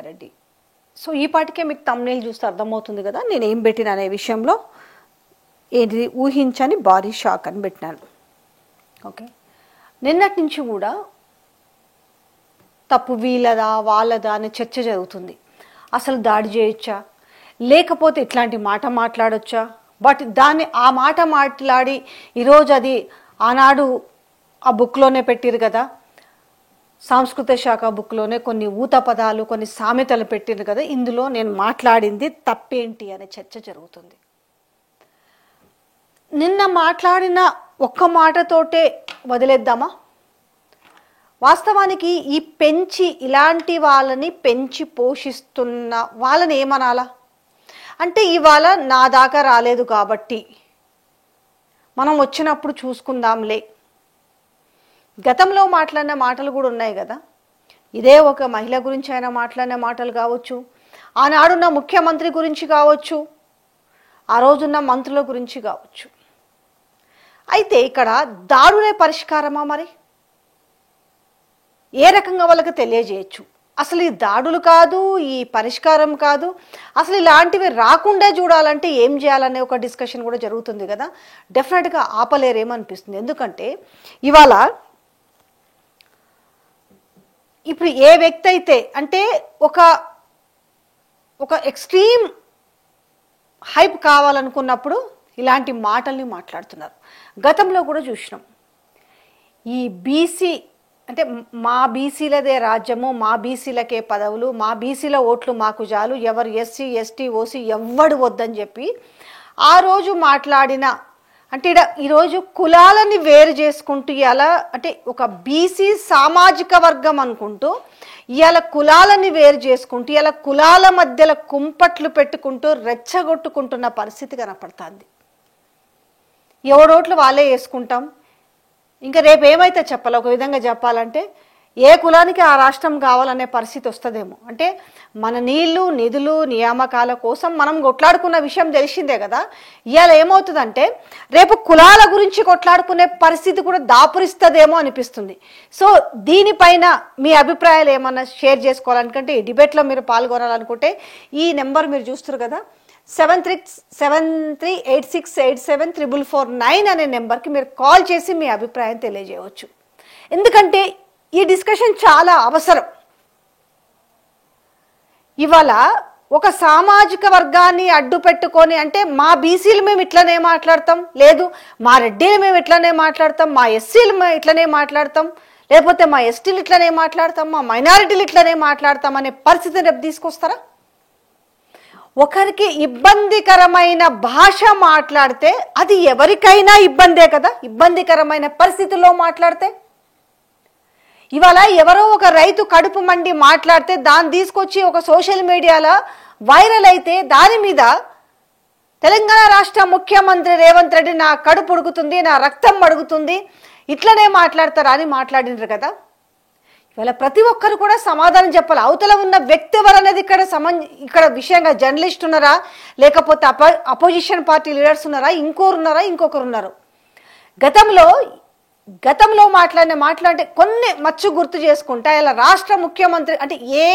Reddy. So ఈ పాటికే మీకు థంబ్నెయిల్ చూస్తే అర్థమవుతుంది కదా నేను ఏం పెట్టిన అనే విషయంలో. ఏంటిది ఊహించని భారీ షాక్ అని పెట్టినాను. ఓకే, నిన్నటి నుంచి కూడా తప్పు వీళ్ళదా వాళ్ళదా అనే చర్చ జరుగుతుంది. అసలు దాడి చేయొచ్చా, లేకపోతే ఇట్లాంటి మాట మాట్లాడొచ్చా? బట్ దాన్ని ఆ మాట మాట్లాడి ఈరోజు అది ఆనాడు ఆ బుక్లోనే పెట్టిరు కదా, సాంస్కృతిక శాఖ బుక్లోనే కొన్ని ఊత పదాలు కొన్ని సామెతలు పెట్టిరు కదా, ఇందులో నేను మాట్లాడింది తప్పేంటి అనే చర్చ జరుగుతుంది. నిన్న మాట్లాడిన ఒక్క మాటతోటే వదిలేద్దామా? వాస్తవానికి ఈ పెంచి ఇలాంటి వాళ్ళని పెంచి పోషిస్తున్న వాళ్ళని ఏమనాలా అంటే, ఇవాళ నా దాకా రాలేదు కాబట్టి మనం వచ్చినప్పుడు చూసుకుందాంలే. గతంలో మాట్లాడిన మాటలు కూడా ఉన్నాయి కదా, ఇదే ఒక మహిళ గురించి ఆయన మాట్లాడిన మాటలు కావచ్చు, ఆనాడున్న ముఖ్యమంత్రి గురించి కావచ్చు, ఆ రోజున్న మంత్రుల గురించి కావచ్చు. అయితే ఇక్కడ దాడులే పరిష్కారమా? మరి ఏ రకంగా వాళ్ళకి తెలియజేయచ్చు? అసలు ఈ దాడులు కాదు, ఈ పరిష్కారం కాదు, అసలు ఇలాంటివి రాకుండా చూడాలంటే ఏం చేయాలనే ఒక డిస్కషన్ కూడా జరుగుతుంది కదా. డెఫినెట్గా ఆపలేరేమనిపిస్తుంది. ఎందుకంటే ఇవాళ ఇప్పుడు ఏ వ్యక్తి అయితే అంటే ఒక ఎక్స్ట్రీమ్ హైప్ కావాలనుకున్నప్పుడు ఇలాంటి మాటల్ని మాట్లాడుతున్నారు. గతంలో కూడా చూసినాం. ఈ బీసీ అంటే మా బీసీలదే రాజ్యము, మా బీసీలకే పదవులు, మా బీసీల ఓట్లు మాకు చాలు, ఎవరు ఎస్సీ ఎస్టీ ఓసీ ఎవ్వడు వద్దని చెప్పి ఆ రోజు మాట్లాడిన అంటే ఈరోజు కులాలని వేరు చేసుకుంటూ ఇలా అంటే ఒక బీసీ సామాజిక వర్గం అనుకుంటూ ఇలా కులాలని వేరు చేసుకుంటూ ఇలా కులాల మధ్యలో కుంపట్లు పెట్టుకుంటూ రెచ్చగొట్టుకుంటున్న పరిస్థితి కనపడుతుంది. ఎవడోట్లు వాళ్ళే వేసుకుంటాం. ఇంకా రేపు ఏమైతే చెప్పాలి, ఒక విధంగా చెప్పాలంటే ఏ కులానికి ఆ రాష్ట్రం కావాలనే పరిస్థితి వస్తుందేమో. అంటే మన నీళ్లు నిధులు నియామకాల కోసం మనం కొట్లాడుకున్న విషయం తెలిసిందే కదా. ఇవాళ ఏమవుతుందంటే రేపు కులాల గురించి కొట్లాడుకునే పరిస్థితి కూడా దాపురిస్తుందేమో అనిపిస్తుంది. సో దీనిపైన మీ అభిప్రాయాలు ఏమన్నా షేర్ చేసుకోవాలనుకుంటే, ఈ డిబేట్లో మీరు పాల్గొనాలనుకుంటే ఈ నెంబర్ మీరు చూస్తారు కదా, 7386874449 అనే నెంబర్కి మీరు కాల్ చేసి మీ అభిప్రాయం తెలియజేయవచ్చు. ఎందుకంటే ఈ డిస్కషన్ చాలా అవసరం. ఇవాళ ఒక సామాజిక వర్గాన్ని అడ్డు పెట్టుకొని అంటే మా బీసీలు మేము ఇట్లనే మాట్లాడతాం, లేదు మా రెడ్డిలు మేము ఇట్లనే మాట్లాడతాం, మా ఎస్సీలు మేము ఇట్లనే మాట్లాడతాం, లేకపోతే మా ఎస్టీలు ఇట్లనే మాట్లాడతాం, మా మైనారిటీలు ఇట్లనే మాట్లాడతాం అనే పరిస్థితిని రేపు తీసుకొస్తారా? ఒకరికి ఇబ్బందికరమైన భాష మాట్లాడితే అది ఎవరికైనా ఇబ్బందే కదా. ఇబ్బందికరమైన పరిస్థితుల్లో మాట్లాడితే ఇవాళ ఎవరో ఒక రైతు కడుపు మండి మాట్లాడితే దాన్ని తీసుకొచ్చి ఒక సోషల్ మీడియాలో వైరల్ అయితే దాని మీద తెలంగాణ రాష్ట్ర ముఖ్యమంత్రి రేవంత్ రెడ్డి నా కడుపు ఉడుకుతుంది, నా రక్తం అడుగుతుంది, ఇట్లనే మాట్లాడతారా అని మాట్లాడినారు కదా. ఇవాళ ప్రతి ఒక్కరు కూడా సమాధానం చెప్పాలి. అవతల ఉన్న వ్యక్తి ఎవరనేది ఇక్కడ విషయంగా జర్నలిస్ట్ ఉన్నారా, లేకపోతే అపోజిషన్ పార్టీ లీడర్స్ ఉన్నారా, ఇంకొకరు ఉన్నారు. గతంలో మాట్లాడితే కొన్ని మచ్చు గుర్తు చేసుకుంటా ఇలా రాష్ట్ర ముఖ్యమంత్రి అంటే ఏ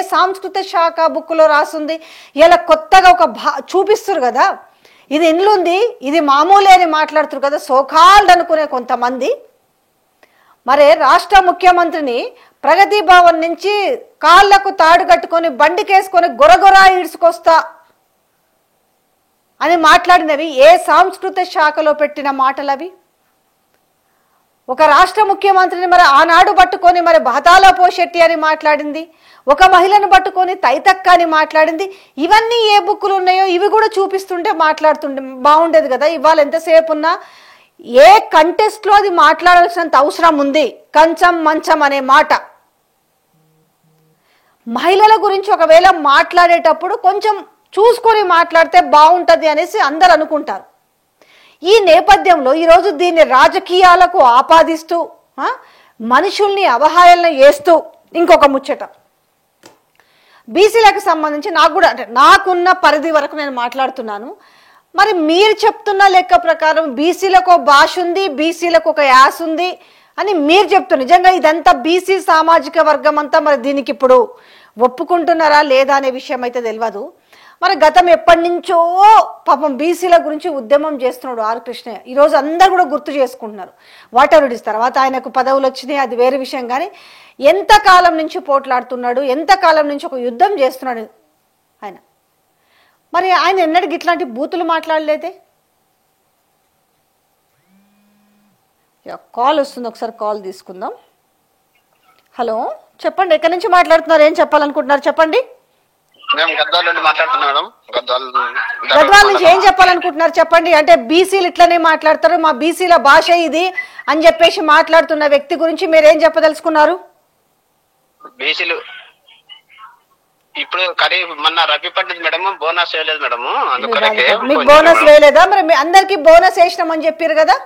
సాంస్కృతిక శాఖ బుక్లో రాసింది ఇలా కొత్తగా ఒక చూపిస్తారు కదా, ఇది ఇండ్లుంది ఇది మామూలే అని మాట్లాడుతారు కదా సోకాల్డ్ అనుకునే కొంతమంది. మరి రాష్ట్ర ముఖ్యమంత్రిని ప్రగతి భవన్ నుంచి కాళ్లకు తాడు కట్టుకొని బండికేసుకొని గొరగొరా ఈడ్చుకొస్తా అని మాట్లాడినవి ఏ సాంస్కృతిక శాఖలో పెట్టిన మాటలు అవి? ఒక రాష్ట్ర ముఖ్యమంత్రిని మరి ఆనాడు పట్టుకొని మరి బహతాల పోషెట్టి అని మాట్లాడింది, ఒక మహిళను పట్టుకొని తైతక్క అని మాట్లాడింది. ఇవన్నీ ఏ బుక్కులు ఉన్నాయో ఇవి కూడా చూపిస్తుంటే మాట్లాడుతుంటే బాగుండేది కదా. ఇవాళ ఎంతసేపు ఉన్నా ఏ కంటెస్ట్లో అది మాట్లాడాల్సినంత అవసరం ఉంది. కంచం మంచం అనే మాట మహిళల గురించి ఒకవేళ మాట్లాడేటప్పుడు కొంచెం చూసుకొని మాట్లాడితే బాగుంటుంది అనేసి అందరు అనుకుంటారు. ఈ నేపథ్యంలో ఈరోజు దీన్ని రాజకీయాలకు ఆపాదిస్తూ మనుషుల్ని అవహేళన చేస్తూ ఇంకొక ముచ్చట బీసీలకు సంబంధించి నాకున్న పరిధి వరకు నేను మాట్లాడుతున్నాను. మరి మీరు చెప్తున్న లెక్క ప్రకారం బీసీలకు ఒక భాష ఉంది, బీసీలకు ఒక యాస ఉంది అని మీరు చెప్తున్నారు. నిజంగా ఇదంతా బీసీ సామాజిక వర్గం అంతా మరి దీనికి ఇప్పుడు ఒప్పుకుంటున్నారా లేదా అనే విషయం అయితే తెలియదు. మరి గతం ఎప్పటి నుంచో పాపం బీసీల గురించి ఉద్యమం చేస్తున్నాడు ఆర్ కృష్ణయ్య. ఈరోజు అందరు కూడా గుర్తు చేసుకుంటున్నారు. వాటర్ ఇస్ తర్వాత ఆయనకు పదవులు వచ్చినాయి, అది వేరే విషయం. కానీ ఎంతకాలం నుంచి పోట్లాడుతున్నాడు, ఎంతకాలం నుంచి ఒక యుద్ధం చేస్తున్నాడు ఆయన. మరి ఆయన ఎన్నటికి ఇట్లాంటి బూతులు మాట్లాడలేదే. కాల్ వస్తుంది, ఒకసారి కాల్ తీసుకుందాం. హలో, చెప్పండి, ఎక్కడి నుంచి మాట్లాడుతున్నారు, ఏం చెప్పాలనుకుంటున్నారు చెప్పండి. గద్వాల నుంచి ఏం చెప్పాలనుకుంటున్నారు చెప్పండి. అంటే బీసీలు ఇట్లనే మాట్లాడతారు, మా బీసీల భాష ఇది అని చెప్పేసి మాట్లాడుతున్న వ్యక్తి గురించి మీరు ఏం చెప్పదలుచుకున్నారు? బీసీలు ఇప్పుడు మొన్న రబీ పండింది మేడం, బోనస్ వేయలేదు మేడం. మీకు బోనస్ వేయలేదా? మరి అందరికి బోనస్ వేసినామని చెప్పారు కదా.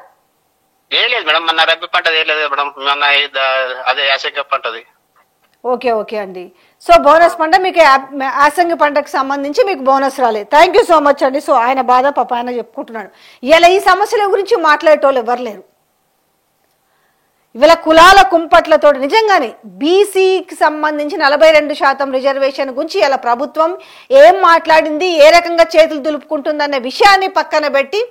వేయలేదు మేడం, మొన్న రబీ పంట వేయలేదు మేడం, మొన్న అదే యాసంగి పంటది. ఓకే ఓకే అండి. సో బోనస్ పంట మీకు యాసంగి పంటకు సంబంధించి మీకు బోనస్ రాలేదు. థ్యాంక్ యూ సో మచ్ అండి. సో ఆయన బాధ పాప ఆయన చెప్పుకుంటున్నాడు. ఇలా ఈ సమస్యల గురించి మాట్లాడేటోళ్ళు ఎవరు లేరు. ఇవాళ కులాల కుంపట్లతో నిజంగానే బీసీకి సంబంధించి 42% రిజర్వేషన్ గురించి ఇలా ప్రభుత్వం ఏం మాట్లాడింది, ఏ రకంగా చేతులు దులుపుకుంటుందన్న విషయాన్ని పక్కన పెట్టి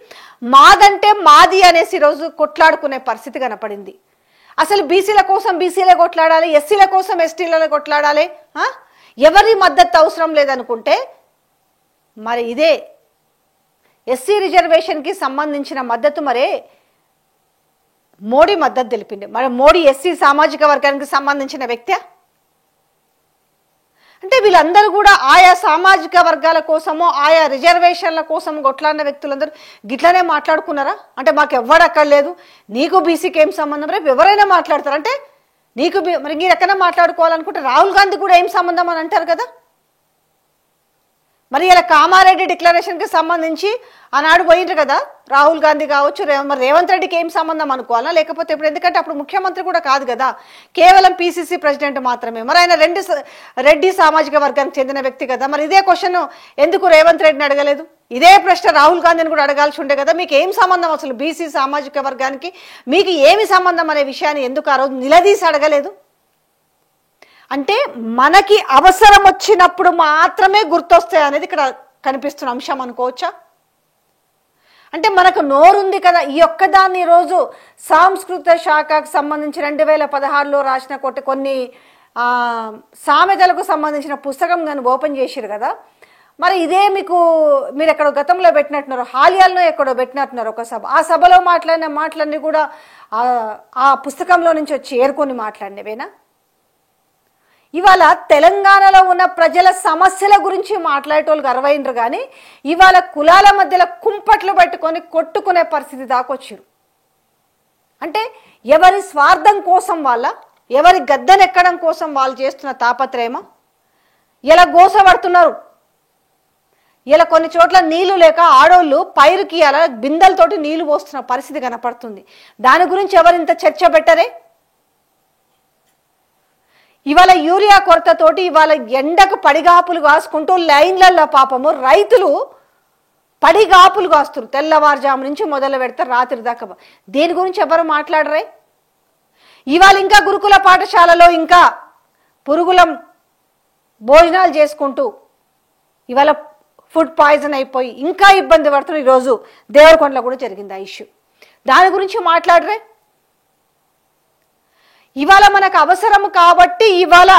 మాదంటే మాది అనేసి ఈరోజు కొట్లాడుకునే పరిస్థితి కనపడింది. అసలు బీసీల కోసం బీసీలే కొట్లాడాలి, ఎస్సీల కోసం ఎస్టీలలో కొట్లాడాలి, ఎవరి మద్దతు అవసరం లేదనుకుంటే మరి ఇదే ఎస్సీ రిజర్వేషన్కి సంబంధించిన మద్దతు మరే మోడీ మద్దతు తెలిపింది. మరి మోడీ ఎస్సీ సామాజిక వర్గానికి సంబంధించిన వ్యక్తి. అంటే వీళ్ళందరూ కూడా ఆయా సామాజిక వర్గాల కోసమో ఆయా రిజర్వేషన్ల కోసం కొట్లాడిన వ్యక్తులందరూ గిట్లనే మాట్లాడుకున్నారా? అంటే మాకు ఎవ్వడు అక్కడ లేదు, నీకు బీసీకి ఏం సంబంధం, రేపు ఎవరైనా మాట్లాడతారు. అంటే నీకు మరి మీరు ఎక్కడ మాట్లాడుకోవాలనుకుంటే రాహుల్ గాంధీ కూడా ఏం సంబంధం అని అంటారు కదా. మరి ఇలా కామారెడ్డి డిక్లరేషన్కి సంబంధించి ఆనాడు పోయిండ్రు కదా రాహుల్ గాంధీ కావచ్చు, మరి రేవంత్ రెడ్డికి ఏం సంబంధం అనుకోవాలా? లేకపోతే ఇప్పుడు ఎందుకంటే అప్పుడు ముఖ్యమంత్రి కూడా కాదు కదా, కేవలం పీసీసీ ప్రెసిడెంట్ మాత్రమే. మరి ఆయన రెడ్డి సామాజిక వర్గానికి చెందిన వ్యక్తి కదా. మరి ఇదే క్వశ్చన్ ఎందుకు రేవంత్ రెడ్డిని అడగలేదు? ఇదే ప్రశ్న రాహుల్ గాంధీని కూడా అడగాల్సి ఉండే కదా. మీకు ఏం సంబంధం అసలు బీసీ సామాజిక వర్గానికి, మీకు ఏమి సంబంధం అనే విషయాన్ని ఎందుకు ఆ రోజు నిలదీసి అడగలేదు? అంటే మనకి అవసరం వచ్చినప్పుడు మాత్రమే గుర్తొస్తాయి అనేది ఇక్కడ కనిపిస్తున్న అంశం అనుకోవచ్చా? అంటే మనకు నోరుంది కదా, ఈ ఒక్కదాన్ని రోజు సాంస్కృతిక శాఖకు సంబంధించి 2016లో రాసిన కొన్ని సామెతలకు సంబంధించిన పుస్తకం కానీ ఓపెన్ చేసిరు కదా. మరి ఇదే మీరు ఎక్కడో గతంలో పెట్టినట్టున్నారు, హాలియాల్లో ఎక్కడో పెట్టినట్టున్నారు ఒక సభ. ఆ సభలో మాట్లాడిన మాటలన్నీ కూడా ఆ పుస్తకంలో నుంచి వచ్చి ఏరుకొని మాట్లాడినవేనా? ఇవాళ తెలంగాణలో ఉన్న ప్రజల సమస్యల గురించి మాట్లాడేటోళ్ళు అరవైండ్రు, కానీ ఇవాళ కులాల మధ్యలో కుంపట్లు పెట్టుకొని కొట్టుకునే పరిస్థితి దాకొచ్చారు. అంటే ఎవరి స్వార్థం కోసం ఎవరి గద్దెనెక్కడం కోసం వాళ్ళు చేస్తున్న తాపత్రయమా? ఇలా గోసపడుతున్నారు. ఇలా కొన్ని చోట్ల నీళ్లు లేక ఆడోళ్ళు పైరుకి అలా బిందెలతోటి నీళ్లు పోస్తున్న పరిస్థితి కనపడుతుంది. దాని గురించి ఎవరింత చర్చ పెట్టరే? ఇవాళ యూరియా కొరతతోటి ఇవాళ ఎండకు పడిగాపులు కాసుకుంటూ లైన్లలో పాపము రైతులు పడిగాపులు కాస్తున్నారు. తెల్లవారుజాము నుంచి మొదలు పెడతారు రాత్రి దాకా. దేని గురించి ఎవరు మాట్లాడరే? ఇవాళ ఇంకా గురుకుల పాఠశాలలో ఇంకా పురుగులం భోజనాలు చేసుకుంటూ ఇవాళ ఫుడ్ పాయిజన్ అయిపోయి ఇంకా ఇబ్బంది పడుతున్నారు. ఈరోజు దేవరకొండలో కూడా జరిగింది ఆ ఇష్యూ. దాని గురించి మాట్లాడరే? ఇవాళ మనకు అవసరం కాబట్టి ఇవాళ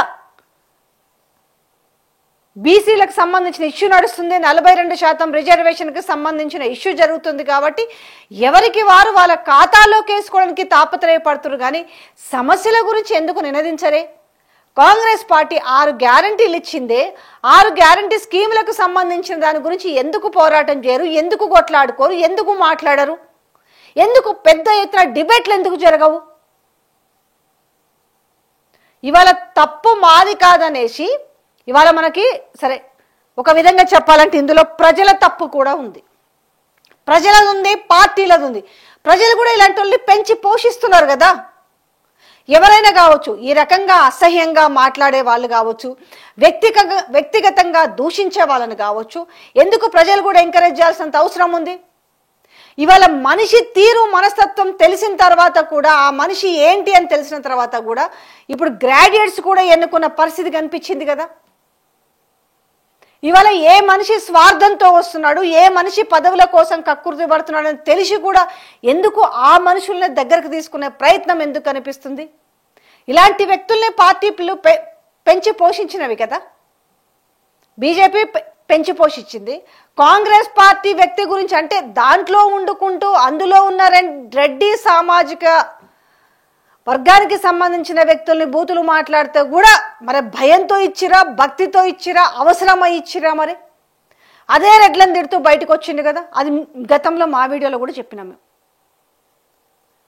బీసీలకు సంబంధించిన ఇష్యూ నడుస్తుంది, 42% రిజర్వేషన్కి సంబంధించిన ఇష్యూ జరుగుతుంది కాబట్టి ఎవరికి వారు వాళ్ళ ఖాతాలోకి వేసుకోవడానికి తాపత్రయపడుతున్నారు. కానీ సమస్యల గురించి ఎందుకు నినదించరే? కాంగ్రెస్ పార్టీ 6 గ్యారంటీలు ఇచ్చిందే, 6 గ్యారంటీ స్కీములకు సంబంధించిన దాని గురించి ఎందుకు పోరాటం చేయరు? ఎందుకు కొట్లాడుకోరు? ఎందుకు మాట్లాడరు? ఎందుకు పెద్ద ఎత్తున డిబేట్లు ఎందుకు జరగవు? ఇవాళ తప్పు మాది కాదనేసి ఇవాళ మనకి సరే ఒక విధంగా చెప్పాలంటే ఇందులో ప్రజల తప్పు కూడా ఉంది. ప్రజలది ఉంది, పార్టీలది ఉంది. ప్రజలు కూడా ఇలాంటి వాళ్ళని పెంచి పోషిస్తున్నారు కదా. ఎవరైనా కావచ్చు, ఈ రకంగా అసహ్యంగా మాట్లాడే వాళ్ళు కావచ్చు, వ్యక్తిగతంగా దూషించే వాళ్ళని కావచ్చు, ఎందుకు ప్రజలు కూడా ఎంకరేజ్ చేయాల్సినంత అవసరం ఉంది? ఇవాళ మనిషి తీరు మనస్తత్వం తెలిసిన తర్వాత కూడా, ఆ మనిషి ఏంటి అని తెలిసిన తర్వాత కూడా ఇప్పుడు గ్రాడ్యుయేట్స్ కూడా ఎన్నుకున్న పరిస్థితి కనిపించింది కదా. ఇవాళ ఏ మనిషి స్వార్థంతో వస్తున్నాడు, ఏ మనిషి పదవుల కోసం కక్కుర్తి పడుతున్నాడు అని తెలిసి కూడా ఎందుకు ఆ మనుషుల్ని దగ్గరకు తీసుకునే ప్రయత్నం ఎందుకు కనిపిస్తుంది? ఇలాంటి వ్యక్తుల్ని పార్టీలు పెంచి పోషించినవి కదా. బీజేపీ పెంచి పోషించింది. కాంగ్రెస్ పార్టీ వ్యక్తి గురించి అంటే దాంట్లో వండుకుంటూ అందులో ఉన్న రెడ్డి సామాజిక వర్గానికి సంబంధించిన వ్యక్తుల్ని బూతులు మాట్లాడితే కూడా మరి భయంతో ఇచ్చిరా, భక్తితో ఇచ్చిరా, అవసరమై ఇచ్చిరా? మరి అదే రెడ్లను తిడుతూ బయటకు వచ్చింది కదా. అది గతంలో మా వీడియోలో కూడా చెప్పినాము.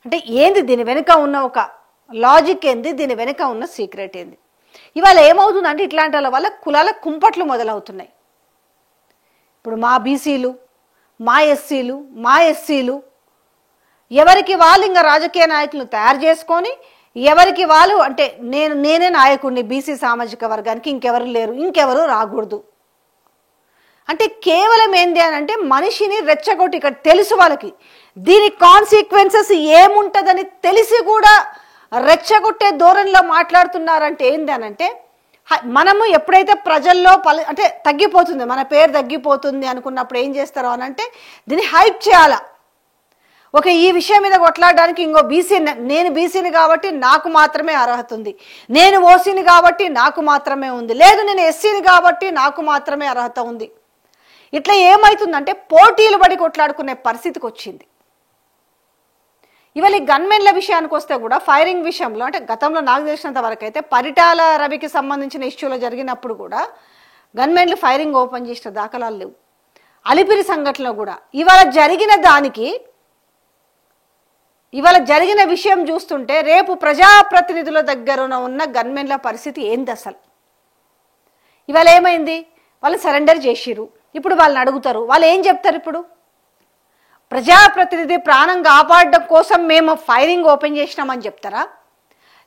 అంటే ఏంది దీని వెనుక ఉన్న ఒక లాజిక్ ఏంది, దీని వెనుక ఉన్న సీక్రెట్ ఏంది? ఇవాళ ఏమవుతుందంటే ఇట్లాంటి వాళ్ళ వల్ల కులాల కుంపట్లు మొదలవుతున్నాయి. ఇప్పుడు మా బీసీలు, మా ఎస్సీలు, మా ఎస్సీలు ఎవరికి వాళ్ళు ఇంకా రాజకీయ నాయకులను తయారు చేసుకొని ఎవరికి వాళ్ళు అంటే నేనే నాయకుడిని బీసీ సామాజిక వర్గానికి, ఇంకెవరు లేరు, ఇంకెవరు రాకూడదు అంటే కేవలం ఏంది అని అంటే మనిషిని రెచ్చగొట్టి, ఇక్కడ తెలుసు వాళ్ళకి దీని కాన్సిక్వెన్సెస్ ఏముంటుందని తెలిసి కూడా రెచ్చగొట్టే ధోరణిలో మాట్లాడుతున్నారంటే ఏంది అని అంటే మనము ఎప్పుడైతే ప్రజల్లో అంటే తగ్గిపోతుంది, మన పేరు తగ్గిపోతుంది అనుకున్నప్పుడు ఏం చేస్తారు అని అంటే దీన్ని హైప్ చేయాలా. ఓకే, ఈ విషయం మీద కొట్లాడడానికి ఇంకో బీసీ, నేను బీసీని కాబట్టి నాకు మాత్రమే అర్హత ఉంది, నేను ఓసీని కాబట్టి నాకు మాత్రమే ఉంది, లేదు నేను ఎస్సీని కాబట్టి నాకు మాత్రమే అర్హత ఉంది. ఇట్లా ఏమవుతుందంటే పోటీలు పడి కొట్లాడుకునే పరిస్థితికి వచ్చింది. ఇవాళ ఈ గన్మెన్ల విషయానికి వస్తే కూడా ఫైరింగ్ విషయంలో అంటే గతంలో నాకు తెలిసినంత వరకు అయితే పరిటాల రవికి సంబంధించిన ఇష్యూలో జరిగినప్పుడు కూడా గన్మెన్లు ఫైరింగ్ ఓపెన్ చేసిన దాఖలాలు లేవు. అలిపిరి సంఘటనలో కూడా ఇవాళ జరిగిన విషయం చూస్తుంటే రేపు ప్రజాప్రతినిధుల దగ్గర ఉన్న గన్మెన్ల పరిస్థితి ఏంది అసలు? ఇవాళ ఏమైంది? వాళ్ళు సరెండర్ చేసిరు. ఇప్పుడు వాళ్ళని అడుగుతారు, వాళ్ళు ఏం చెప్తారు? ఇప్పుడు ప్రజాప్రతినిధి ప్రాణం కాపాడడం కోసం మేము ఫైరింగ్ ఓపెన్ చేసినామని చెప్తారా?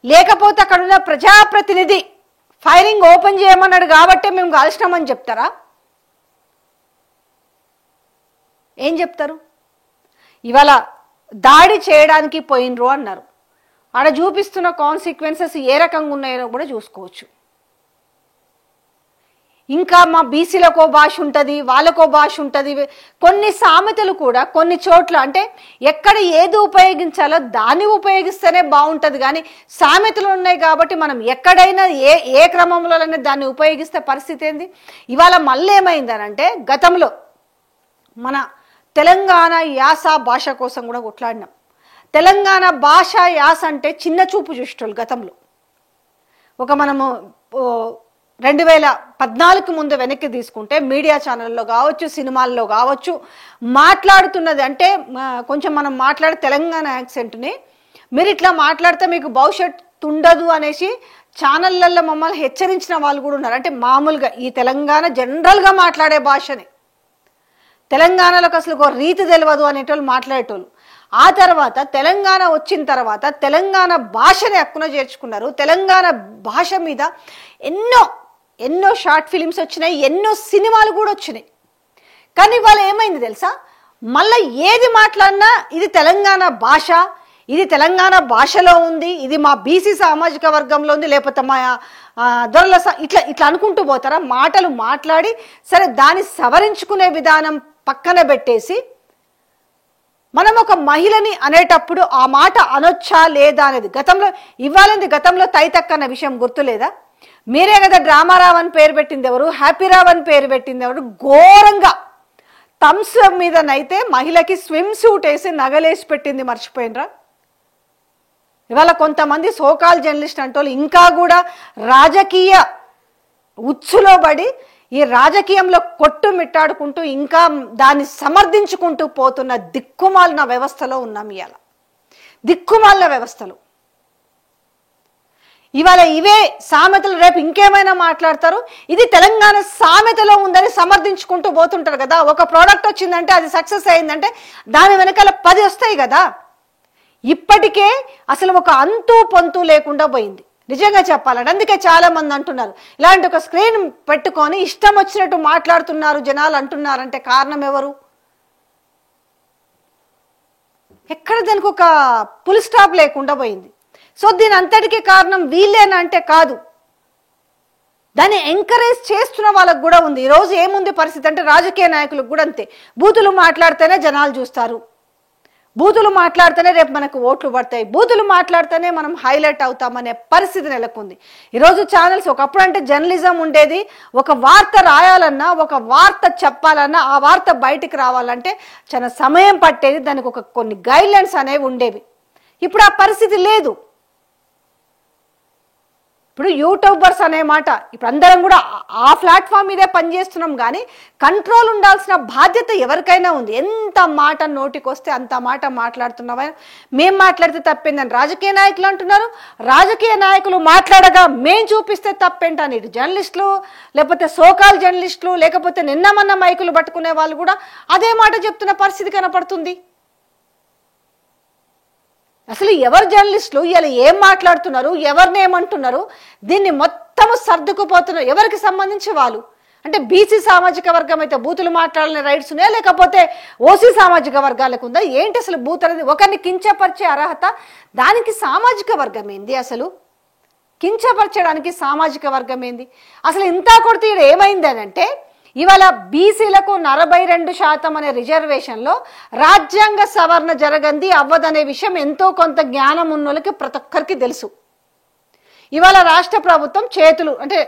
లేకపోతే అక్కడ ఉన్న ప్రజాప్రతినిధి ఫైరింగ్ ఓపెన్ చేయమన్నాడు కాబట్టి మేము కాల్చినామని చెప్తారా? ఏం చెప్తారు? ఇవాళ దాడి చేయడానికి పోయినరు అన్నారు. ఆడ చూపిస్తున్న కాన్సిక్వెన్సెస్ ఏ రకంగా ఉన్నాయో కూడా చూసుకోవచ్చు. ఇంకా మా బీసీలకో భాష ఉంటుంది, వాళ్ళకో భాష ఉంటుంది. కొన్ని సామెతలు కూడా కొన్ని చోట్ల అంటే ఎక్కడ ఏది ఉపయోగించాలో దాన్ని ఉపయోగిస్తేనే బాగుంటుంది, కానీ సామెతలు ఉన్నాయి కాబట్టి మనం ఎక్కడైనా ఏ క్రమంలోనైనా దాన్ని ఉపయోగిస్తే పరిస్థితి ఏంది? ఇవాళ మళ్ళీ ఏమైందనంటే గతంలో మన తెలంగాణ యాస భాష కోసం కూడా కొట్లాడినాం. తెలంగాణ భాష యాస అంటే చిన్న చూపు చూసేటోళ్ళు గతంలో. ఒక మనము 2014 ముందు వెనక్కి తీసుకుంటే మీడియా ఛానల్లో కావచ్చు, సినిమాల్లో కావచ్చు మాట్లాడుతున్నది అంటే కొంచెం మనం మాట్లాడే తెలంగాణ యాక్సెంట్ని మీరు ఇట్లా మాట్లాడితే మీకు భవిష్యత్తు ఉండదు అనేసి ఛానళ్ళల్లో మమ్మల్ని హెచ్చరించిన వాళ్ళు కూడా ఉన్నారు. అంటే మామూలుగా ఈ తెలంగాణ జనరల్గా మాట్లాడే భాషని, తెలంగాణలోకి అసలు ఒక రీతి తెలియదు అనేటోళ్ళు మాట్లాడేటోళ్ళు. ఆ తర్వాత తెలంగాణ వచ్చిన తర్వాత తెలంగాణ భాషని హక్కున చేర్చుకున్నారు. తెలంగాణ భాష మీద ఎన్నో షార్ట్ ఫిలిమ్స్ వచ్చినాయి, ఎన్నో సినిమాలు కూడా వచ్చినాయి. కానీ ఇవాళ ఏమైంది తెలుసా? మళ్ళీ ఏది మాట్లాడినా ఇది తెలంగాణ భాష, ఇది తెలంగాణ భాషలో ఉంది, ఇది మా బీసీ సామాజిక వర్గంలో ఉంది, లేకపోతే మా దొరల ఇట్లా అనుకుంటూ పోతారా? మాటలు మాట్లాడి సరే దాన్ని సవరించుకునే విధానం పక్కన పెట్టేసి మనం ఒక మహిళని అనేటప్పుడు ఆ మాట అనొచ్చా లేదా అనేది గతంలో తైతక్క అన్న విషయం గుర్తులేదా? మీరే కదా డ్రామారావు అని పేరు పెట్టింది ఎవరు, హ్యాపీరావు అని పేరు పెట్టింది ఎవరు? ఘోరంగా థమ్స్ మీదనైతే మహిళకి స్విమ్ సూట్ వేసి నగలేసి పెట్టింది, మర్చిపోయినరా? ఇవాళ కొంతమంది సోకాల్ జర్నలిస్ట్ అంటోళ్ళు ఇంకా కూడా రాజకీయ ఉచ్చులో పడి ఈ రాజకీయంలో కొట్టుమిట్టాడుకుంటూ ఇంకా దాన్ని సమర్థించుకుంటూ పోతున్న దిక్కుమాలిన వ్యవస్థలో ఉన్నాం. ఇవాళ దిక్కుమాలిన వ్యవస్థలు. ఇవాళ ఇవే సామెతలు రేపు ఇంకేమైనా మాట్లాడతారు. ఇది తెలంగాణ సామెతలో ఉందని సమర్థించుకుంటూ పోతుంటారు కదా. ఒక ప్రోడక్ట్ వచ్చిందంటే అది సక్సెస్ అయిందంటే దాని వెనకాల 10 వస్తాయి కదా. ఇప్పటికే అసలు ఒక అంతు పొంతు లేకుండా పోయింది నిజంగా చెప్పాలంటే. అందుకే చాలా మంది అంటున్నారు ఇలాంటి ఒక స్క్రీన్ పెట్టుకొని ఇష్టం వచ్చినట్టు మాట్లాడుతున్నారు జనాలు అంటున్నారంటే కారణం ఎవరు? ఎక్కడ దానికి ఒక ఫుల్ స్టాప్ లేకుండా పోయింది. సో దీని అంతటికీ కారణం వీళ్ళేనా అంటే కాదు. దాన్ని ఎంకరేజ్ చేస్తున్న వాళ్ళకు కూడా ఉంది. ఈరోజు ఏముంది పరిస్థితి అంటే రాజకీయ నాయకులకు కూడా అంతే. బూతులు మాట్లాడితేనే జనాలు చూస్తారు, బూతులు మాట్లాడితేనే రేపు మనకు ఓట్లు పడతాయి, బూతులు మాట్లాడితేనే మనం హైలైట్ అవుతామనే పరిస్థితి నెలకొంది ఈరోజు. ఛానల్స్ ఒకప్పుడు అంటే జర్నలిజం ఉండేది, ఒక వార్త రాయాలన్నా ఒక వార్త చెప్పాలన్నా ఆ వార్త బయటికి రావాలంటే చాలా సమయం పట్టేది, దానికి కొన్ని గైడ్లైన్స్ అనేవి ఉండేవి. ఇప్పుడు ఆ పరిస్థితి లేదు. ఇప్పుడు యూట్యూబర్స్ అనే మాట, ఇప్పుడు అందరం కూడా ఆ ప్లాట్ఫామ్ మీదే పనిచేస్తున్నాం, కానీ కంట్రోల్ ఉండాల్సిన బాధ్యత ఎవరికైనా ఉంది. ఎంత మాట నోటికి వస్తే అంత మాట మాట్లాడుతున్నామా, మేం మాట్లాడితే తప్పేందని రాజకీయ నాయకులు అంటున్నారు. రాజకీయ నాయకులు మాట్లాడగా మేం చూపిస్తే తప్పేంటని ఇటు జర్నలిస్టులు, లేకపోతే సోకాల్ జర్నలిస్టులు, లేకపోతే నిన్నమన్న మైకులు పట్టుకునే వాళ్ళు కూడా అదే మాట చెప్తున్న పరిస్థితి కనపడుతుంది. అసలు ఎవరు జర్నలిస్టులు, ఇలా ఏం మాట్లాడుతున్నారు, ఎవరిని ఏమంటున్నారు, దీన్ని మొత్తము సర్దుకుపోతున్నారు. ఎవరికి సంబంధించి వాళ్ళు అంటే బీసీ సామాజిక వర్గం అయితే బూతులు మాట్లాడాలనే రైట్స్ ఉన్నాయా, లేకపోతే ఓసీ సామాజిక వర్గాలకు ఉందా? ఏంటి అసలు బూత్ అనేది? ఒకరిని కించపరిచే అర్హత దానికి సామాజిక వర్గం ఏంది? అసలు కించపరచడానికి సామాజిక వర్గం ఏంది? అసలు ఇంత కొడితే ఇక్కడ ఏమైంది అని అంటే, ఇవాళ బీసీలకు 42% అనే రిజర్వేషన్లో రాజ్యాంగ సవరణ జరగంది అవ్వదనే విషయం ఎంతో కొంత జ్ఞానం ఉన్నోళ్ళకి ప్రతి ఒక్కరికి తెలుసు. ఇవాళ రాష్ట్ర ప్రభుత్వం చేతులు అంటే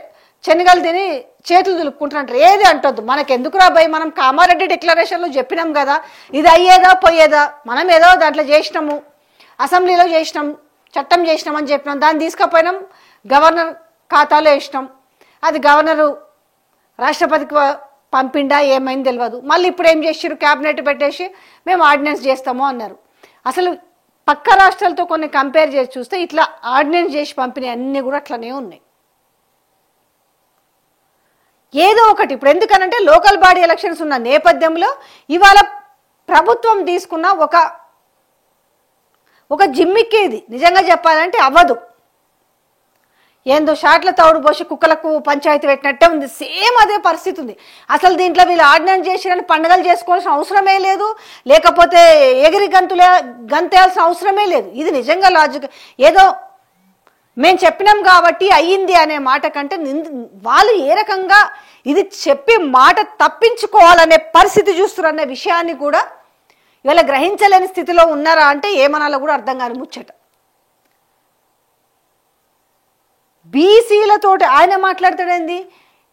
శనగలు తిని చేతులు దులుపుకుంటున్నట్టు ఏది అంటొద్దు, మనకెందుకు రాబోయ్, మనం కామారెడ్డి డిక్లరేషన్లో చెప్పినాం కదా, ఇది అయ్యేదా పోయేదా, మనం ఏదో దాంట్లో చేసినాము, అసెంబ్లీలో చేసినాం, చట్టం చేసినాం అని చెప్పినాం, దాన్ని తీసుకుపోయినాం గవర్నర్ ఖాతాలో వేసినాం, అది గవర్నరు రాష్ట్రపతికి పంపిండా ఏమైంది తెలియదు. మళ్ళీ ఇప్పుడు ఏం చేసారు, క్యాబినెట్ పెట్టేసి మేము ఆర్డినెన్స్ చేస్తాము అన్నారు. అసలు పక్క రాష్ట్రాలతో కొన్ని కంపేర్ చేసి చూస్తే ఇట్లా ఆర్డినెన్స్ చేసి పంపిణీ అన్నీ కూడా అట్లనే ఉన్నాయి. ఏదో ఒకటి ఇప్పుడు ఎందుకనంటే లోకల్ బాడీ ఎలక్షన్స్ ఉన్న నేపథ్యంలో ఇవాళ ప్రభుత్వం తీసుకున్న ఒక జిమ్మిక్కి ఇది నిజంగా చెప్పాలంటే అవ్వదు. ఏందో షాట్ల తౌడు పోసి కుక్కలకు పంచాయతీ పెట్టినట్టే ఉంది, సేమ్ అదే పరిస్థితి ఉంది. అసలు దీంట్లో వీళ్ళు ఆర్డినెన్స్ చేసిన పండుగలు చేసుకోవాల్సిన అవసరమే లేదు, లేకపోతే ఎగిరి గంతేయాల్సిన అవసరమే లేదు. ఇది నిజంగా లాజిక్. ఏదో మేము చెప్పినాం కాబట్టి అయ్యింది అనే మాట కంటే వాళ్ళు ఏ రకంగా ఇది చెప్పి మాట తప్పించుకోవాలనే పరిస్థితి చూస్తున్నారనే విషయాన్ని కూడా ఇవాళ గ్రహించలేని స్థితిలో ఉన్నారా అంటే ఏమనాలో కూడా అర్థం కాని ముచ్చట. బీసీలతోటి ఆయన మాట్లాడతాడేంది,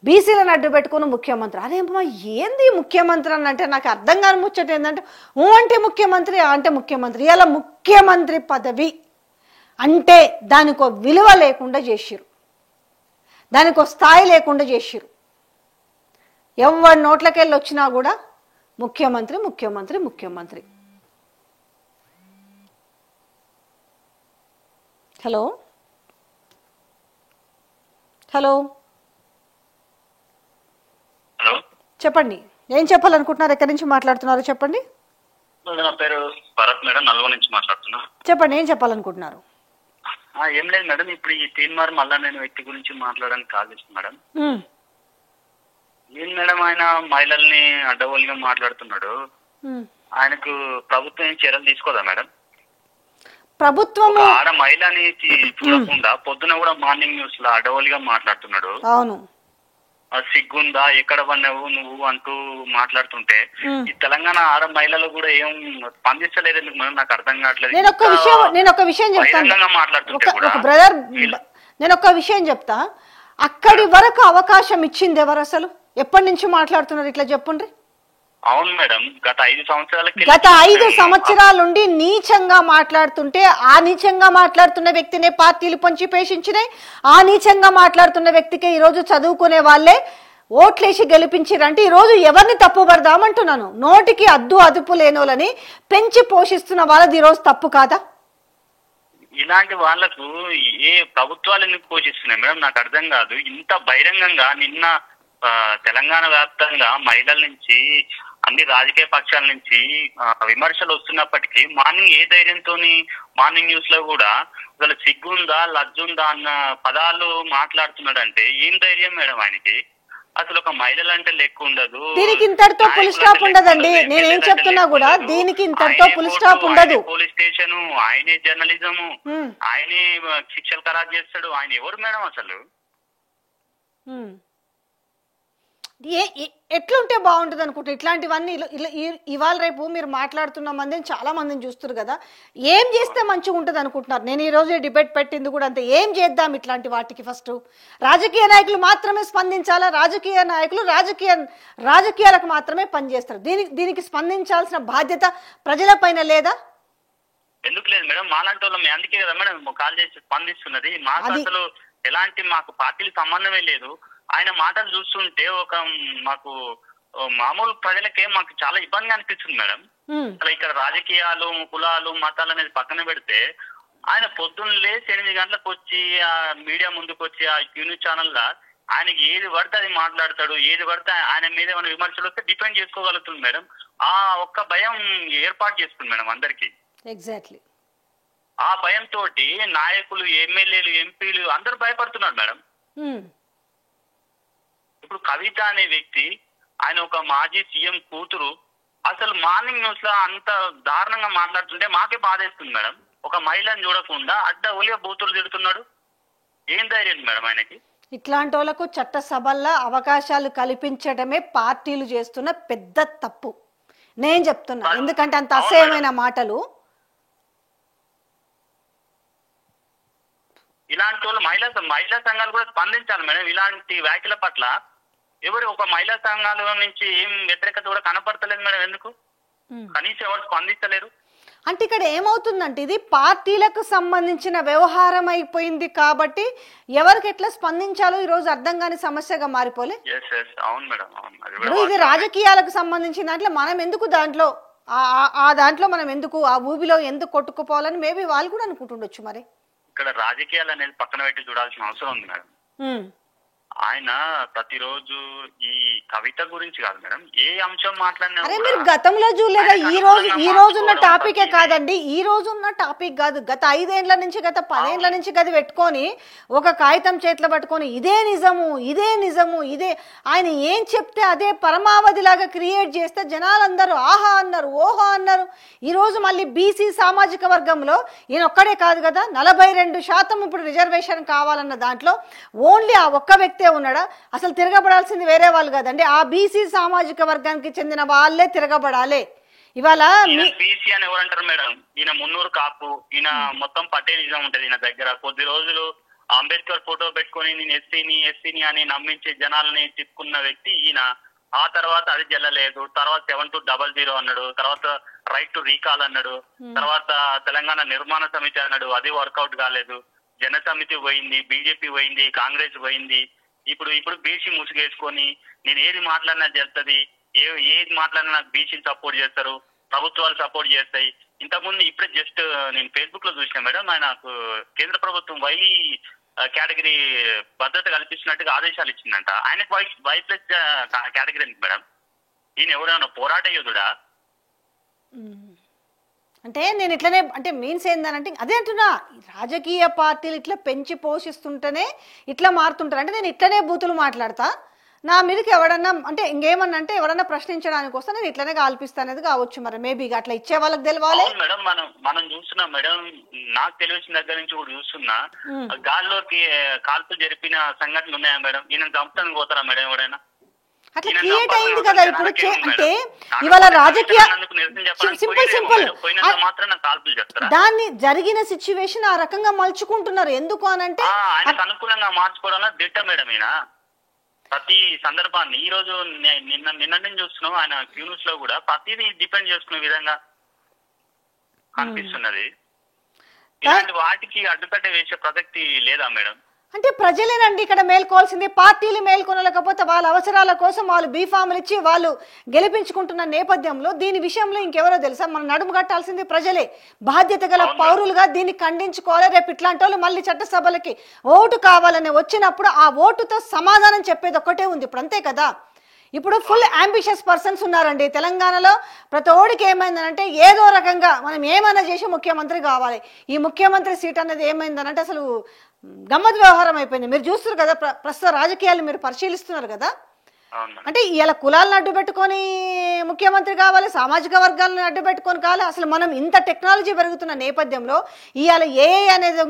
బీసీలను అడ్డు పెట్టుకుని ముఖ్యమంత్రి. అదేమో ఏంది ముఖ్యమంత్రి అని అంటే నాకు అర్థం కాని ముచ్చట ఏంటంటే, అంటే ముఖ్యమంత్రి అంటే ముఖ్యమంత్రి. ఇలా ముఖ్యమంత్రి పదవి అంటే దానికో విలువ లేకుండా చేసిరు, దానికో స్థాయి లేకుండా చేసిరు. ఎవరి నోట్లకెళ్ళి వచ్చినా కూడా ముఖ్యమంత్రి ముఖ్యమంత్రి ముఖ్యమంత్రి. హలో హలో హలో చెప్పండి, ఏం చెప్పాలనుకుంటున్నారు, ఎక్కడి నుంచి మాట్లాడుతున్నారు చెప్పండి. నా పేరు భరత్ మేడం, నల్గొండ నుంచి మాట్లాడుతున్నా. చెప్పండి, ఏం చెప్పాలనుకుంటున్నారు. ఏం లేదు మేడం, ఇప్పుడు ఈ తీన్మార్ మళ్ళా నేను వ్యక్తి గురించి మాట్లాడడానికి కాల్ చేస్తాను మేడం. ఏం మేడం, ఆయన మహిళల్ని అడ్డగోలుగా మాట్లాడుతున్నాడు, ఆయనకు ప్రభుత్వం ఏం చర్యలు తీసుకోదా మేడం? ప్రభుత్వం ఆడ మహిళని చూడకుండా పొద్దున కూడా మార్నింగ్ న్యూస్ లో అడవులుగా మాట్లాడుతున్నాడు. అవును, సిగ్గుందా, ఎక్కడ పన్నావు నువ్వు అంటూ మాట్లాడుతుంటే ఈ తెలంగాణ ఆడ మహిళలు కూడా ఏం స్పందించలేదు ఎందుకు మేడం, నాకు అర్థం కావట్లేదు. నేను ఒక విషయం చెప్తాను మాట్లాడుతుంటే బ్రదర్, నేను ఒక విషయం చెప్తా. అక్కడి వరకు అవకాశం ఇచ్చింది ఎవరు? అసలు ఎప్పటి నుంచి మాట్లాడుతున్నారు ఇట్లా చెప్పుండ్రి. అవును మేడం, గత 5 సంవత్సరాలుండి నీచంగా మాట్లాడుతుంటే ఆ నీచంగా మాట్లాడుతున్న వ్యక్తినే పార్టీలు పంచి పేషించినాయి. ఆ నీచంగా మాట్లాడుతున్న వ్యక్తికి ఈరోజు చదువుకునే వాళ్ళే ఓట్లేసి గెలిపించారంటే ఈరోజు ఎవరిని తప్పుపడదామంటున్నాను. నోటికి అదుపు లేనోళ్ళని పెంచి పోషిస్తున్న వాళ్ళది ఈరోజు తప్పు కాదా? ఇలాంటి వాళ్లకు ఏ ప్రభుత్వాలు ఎందుకు పోషిస్తున్నాయి మేడం, నాకు అర్థం కాదు. ఇంత బహిరంగంగా నిన్న తెలంగాణ వ్యాప్తంగా మహిళల నుంచి అన్ని రాజకీయ పక్షాల నుంచి విమర్శలు వస్తున్నప్పటికీ మార్నింగ్ ఏ ధైర్యంతో మార్నింగ్ న్యూస్ లో కూడా అసలు సిగ్గుందా లజ్జుందా అన్న పదాలు మాట్లాడుతున్నాడంటే ఏం ధైర్యం మేడం ఆయనకి? అసలు ఒక మహిళలు అంటే లెక్క ఉండదు, దీనికి ఇంతటితో ఫుల్ స్టాప్ ఉండదండి. నేనేం చెప్తున్నా కూడా దీనికి ఇంతటితో ఫుల్ స్టాప్ ఉండదు. పోలీస్ స్టేషన్ ఆయనే, జర్నలిజము ఆయనే, శిక్షలు ఖరారు చేస్తాడు. ఆయన ఎవరు మేడం అసలు? ఉమ్. ఎట్లుంటే బాగుంటుంది అనుకుంటా ఇట్లాంటివన్నీ ఇవాళ రేపు మీరు మాట్లాడుతున్న మందిని చాలా మందిని చూస్తారు కదా, ఏం చేస్తే మంచిగా ఉంటుంది అనుకుంటున్నారు? నేను ఈ రోజు డిబేట్ పెట్టింది కూడా అంతే. ఏం చేద్దాం ఇట్లాంటి వాటికి? ఫస్ట్ రాజకీయ నాయకులు మాత్రమే స్పందించాలా? రాజకీయ నాయకులు రాజకీయాలకు మాత్రమే పనిచేస్తారు. దీనికి స్పందించాల్సిన బాధ్యత ప్రజలపైన లేదా? ఎందుకు లేదు మేడం, మాలాంటి వాళ్ళం అందుకే కదా మేడం కాల్ చేసి స్పందిస్తున్నది. మాకు అసలు ఎలాంటి మాకు పార్టీలకు సంబంధమే లేదు. ఆయన మాటలు చూస్తుంటే మాకు మామూలు ప్రజలకే మాకు చాలా ఇబ్బందిగా అనిపిస్తుంది మేడం. అసలు ఇక్కడ రాజకీయాలు, కులాలు, మతాలు అనేది పక్కన పెడితే ఆయన పొద్దున్న లేచి 8 గంటలకు వచ్చి ఆ మీడియా ముందుకు వచ్చి ఆ న్యూస్ ఛానల్లో ఆయనకి ఏది పడితే అది మాట్లాడతాడు, ఏది పడితే ఆయన మీద ఏమైనా విమర్శలు వస్తే డిపెండ్ చేసుకోగలుగుతుంది మేడం. ఆ ఒక్క భయం ఏర్పాటు చేస్తుంది మేడం అందరికి. ఎగ్జాక్ట్లీ ఆ భయంతో నాయకులు, ఎమ్మెల్యేలు, ఎంపీలు అందరూ భయపడుతున్నారు మేడం. ఇప్పుడు కవిత అనే వ్యక్తి, ఆయన ఒక మాజీ సీఎం కూతురు, అసలు మార్నింగ్ న్యూస్ లో అంత దారుణంగా మాట్లాడుతుంటే మాకే బాధేస్తుంది మేడం. ఒక మహిళను చూడకుండా అడ్డగోలుగా బూతులు తిడుతున్నాడు. ఏం ధైర్యం మేడం ఆయనకి? ఇట్లాంటి వాళ్ళకు చట్టసభల్లో అవకాశాలు కల్పించడమే పార్టీలు చేస్తున్న పెద్ద తప్పు నేను చెప్తున్నా. ఎందుకంటే అంత అసహ్యమైన మాటలు. ఇలాంటి వాళ్ళు మహిళా సంఘాలు కూడా స్పందించాలి మేడం. ఇలాంటి వ్యాఖ్యల పట్ల ఎవరు ఒక మహిళా సంఘాల నుంచి ఏం వ్యతిరేకత కూడా కనపడతలేదు మేడం. ఎందుకు కనీసం ఎవరు స్పందించలేరు? అంటే ఇక్కడ ఏమవుతుందంటే ఇది పార్టీలకు సంబంధించిన వ్యవహారం అయిపోయింది కాబట్టి ఎవరికి ఎట్లా స్పందించాలో ఈ రోజు అర్థం కాని సమస్యగా మారిపోలే. అవును మేడం, ఇది రాజకీయాలకు సంబంధించిన దాంట్లో మనం ఎందుకు దాంట్లో మనం ఎందుకు ఆ ఊబిలో ఎందుకు కొట్టుకుపోవాలని మేబీ వాళ్ళు కూడా అనుకుంటుండొచ్చు. మరి ఇక్కడ రాజకీయాలు అనేది పక్కన పెట్టి చూడాల్సిన అవసరం ఉంది మేడం. ఆయన ప్రతిరోజు ఈ కవిత గురించి కాదు మేడం, ఏ అంశం మాట్లాడినా అరే మీరు గతంలో చూడలేదా? ఈ రోజు ఉన్న టాపికే కాదండి, ఈ రోజు ఉన్న టాపిక్ కాదు, గత 5 ఏళ్ల నుంచి గత 10 ఏళ్ల నుంచి గది పెట్టుకొని ఒక కాగితం చేతిలో పట్టుకొని ఇదే నిజము ఇదే ఆయన ఏం చెప్తే అదే పరమావధి లాగా క్రియేట్ చేస్తే జనాలందరూ ఆహా అన్నారు, ఓహో అన్నారు. ఈ రోజు మళ్ళీ బీసీ సామాజిక వర్గంలో ఈయన ఒక్కడే కాదు కదా, 42% ఇప్పుడు రిజర్వేషన్ కావాలన్న దాంట్లో ఓన్లీ ఆ ఒక్క వ్యక్తి ఉన్నాడా? అసలు తిరగబడాల్సింది వేరే వాళ్ళు కదండి, ఆ బీసీ సామాజిక వర్గానికి చెందిన వాళ్ళే తిరగబడాలి. ఇవాళ బీసీ అని ఎవరంటారు మేడం? ఈయన మున్నూరు కాపు, ఈయన మొత్తం పటేలిజం ఉంటది ఈయన దగ్గర. కొద్ది రోజులు అంబేద్కర్ ఫోటో పెట్టుకొని నేను ఎస్సీని అని నమ్మించే జనాలని తిప్పుకున్న వ్యక్తి ఈయన. ఆ తర్వాత అది చెల్లలేదు, తర్వాత 7200 అన్నాడు, తర్వాత రైట్ టు రీకాల్ అన్నాడు, తర్వాత తెలంగాణ నిర్మాణ సమితి అన్నాడు, అది వర్కౌట్ కాలేదు. జన సమితి పోయింది, బీజేపీ పోయింది, కాంగ్రెస్ పోయింది. ఇప్పుడు బీసీ ముసుగేసుకొని నేను ఏది మాట్లాడినా చెప్తుంది, ఏది మాట్లాడినా నాకు బీసీని సపోర్ట్ చేస్తారు, ప్రభుత్వాలు సపోర్ట్ చేస్తాయి. ఇంతకుముందు ఇప్పుడే జస్ట్ నేను ఫేస్బుక్ లో చూసిన మేడం, ఆయనకు కేంద్ర ప్రభుత్వం కేటగిరీ భద్రత కల్పిస్తున్నట్టుగా ఆదేశాలు ఇచ్చిందంట. ఆయనకు Y+ కేటగిరీ ఎందుకు మేడం? ఈయన ఎవరైనా పోరాట యోధుడా? అంటే నేను ఇట్లనే అంటే మీన్స్ ఏందనంటే అదే అంటున్నా, రాజకీయ పార్టీలు ఇట్లా పెంచి పోషిస్తుంటేనే ఇట్లా మారుతుంటారు. అంటే నేను ఇట్లనే బూతులు మాట్లాడతా, నా మీదకి ఎవడన్నా అంటే ఇంకేమన్నా అంటే ఎవరన్నా ప్రశ్నించడానికి వస్తే నేను ఇట్లనే కాల్పిస్తానేది కావచ్చు. మరి మేబీ అట్లా ఇచ్చే వాళ్ళకి తెలవాలి మేడం. మనం చూస్తున్నాం మేడం, నాకు తెలిసిన దగ్గర నుంచి కూడా చూస్తున్నా, గాల్లోకి కాల్పులు జరిపిన సంఘటనలు ఉన్నాయా మేడం? ఈయన చంపడానికి పోతారా మేడం ఎవరైనా? అట్లా క్రియేట్ అయింది కదా ఇప్పుడు. అంటే ఇవాళ రాజకీయ సింపుల్ దాన్ని జరిగిన సిచ్యువేషన్ ఆ రకంగా మలుచుకుంటున్నారు. ఎందుకు అనంటే అనుకూలంగా మార్చుకోవడం దిట్ట మేడం. ఈయన ప్రతి సందర్భాన్ని ఈ రోజు నిన్న చూస్తున్నాం, ఆయన న్యూస్ లో కూడా ప్రతిదీ డిపెండ్ చేసుకునే విధంగా కనిపిస్తున్నది. ఇలాంటి వాటికి అడ్డుకట్ట వేసే ప్రసక్తి లేదా మేడం? అంటే ప్రజలేనండి ఇక్కడ మేల్కోవాల్సింది, పార్టీలు మేల్కొనలేకపోతే వాళ్ళ అవసరాల కోసం వాళ్ళు బీఫామ్లు ఇచ్చి వాళ్ళు గెలిపించుకుంటున్న నేపథ్యంలో దీని విషయంలో ఇంకెవరో తెలుసా? మనం నడుము కట్టాల్సింది ప్రజలే. బాధ్యత గల పౌరులుగా దీన్ని ఖండించుకోవాలి. రేపు ఇట్లాంటి వాళ్ళు మళ్ళీ చట్టసభలకి ఓటు కావాలని వచ్చినప్పుడు ఆ ఓటుతో సమాధానం చెప్పేది ఒక్కటే ఉంది ఇప్పుడు, అంతే కదా. ఇప్పుడు ఫుల్ అంబిషియస్ పర్సన్స్ ఉన్నారండి తెలంగాణలో. ప్రతి ఓడికి ఏమైందనంటే ఏదో రకంగా మనం ఏమైనా చేసి ముఖ్యమంత్రి కావాలి. ఈ ముఖ్యమంత్రి సీట్ అనేది ఏమైందనంటే అసలు గమ్మత్ వ్యవహారం అయిపోయింది. మీరు చూస్తున్నారు కదా, ప్రస్తుత రాజకీయాలు మీరు పరిశీలిస్తున్నారు కదా. అంటే ఇలా కులాలను అడ్డు పెట్టుకొని ముఖ్యమంత్రి కావాలి, సామాజిక వర్గాలను అడ్డు పెట్టుకొని కావాలి. అసలు మనం ఇంత టెక్నాలజీ పెరుగుతున్న నేపథ్యంలో ఇవాళ ఏఐ అనేది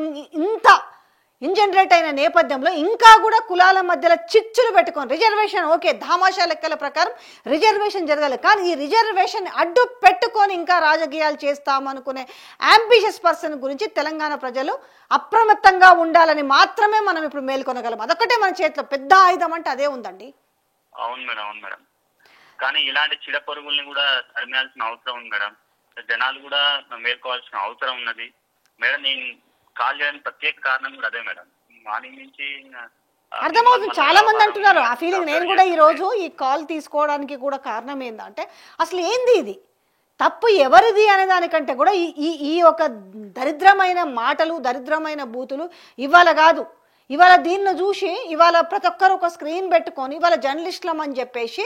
ఇన్జనరేట్ అయిన నేపథ్యంలో ఇంకా కూడా కులాల మధ్యలో చిచ్చులు పెట్టుకొని రిజర్వేషన్ ఓకే ధామాషా లెక్కల ప్రకారం రిజర్వేషన్ జరగాలి, కానీ ఈ రిజర్వేషన్ అడ్డు పెట్టుకొని ఇంకా రాజకీయాలు చేస్తామనుకునే అంబిషియస్ పర్సన్ గురించి తెలంగాణ ప్రజలు అప్రమత్తంగా ఉండాలని మాత్రమే మనం ఇప్పుడు మేల్కొనగలం. అదొక్కటే మన చేతిలో పెద్ద ఆయుధం అంటే అదే ఉందండి. అవును మేడం. కానీ ఇలాంటి చిడ పొరుగుల్ని కూడా తరిమేయాల్సిన అవసరం ఉంది మేడం. జనాలు కూడా మేల్కోవాల్సిన అవసరం ఉన్నది మేడం. నేను కాల్ చేయడానికి ప్రత్యేక కారణం కూడా అదే మేడం. మార్నింగ్ నుంచి అర్థమవుతుంది, చాలా మంది అంటున్నారు ఆ ఫీలింగ్. నేను కూడా ఈ రోజు ఈ కాల్ తీసుకోవడానికి కూడా కారణం ఏంటంటే అసలు ఏంది ఇది తప్పు ఎవరిది అనే దానికంటే కూడా ఈ ఒక దరిద్రమైన మాటలు, దరిద్రమైన బూతులు ఇవాళ కాదు, ఇవాళ దీన్ని చూసి ఇవాళ ప్రతి ఒక్కరు ఒక స్క్రీన్ పెట్టుకొని ఇవాళ జర్నలిస్టులం అని చెప్పేసి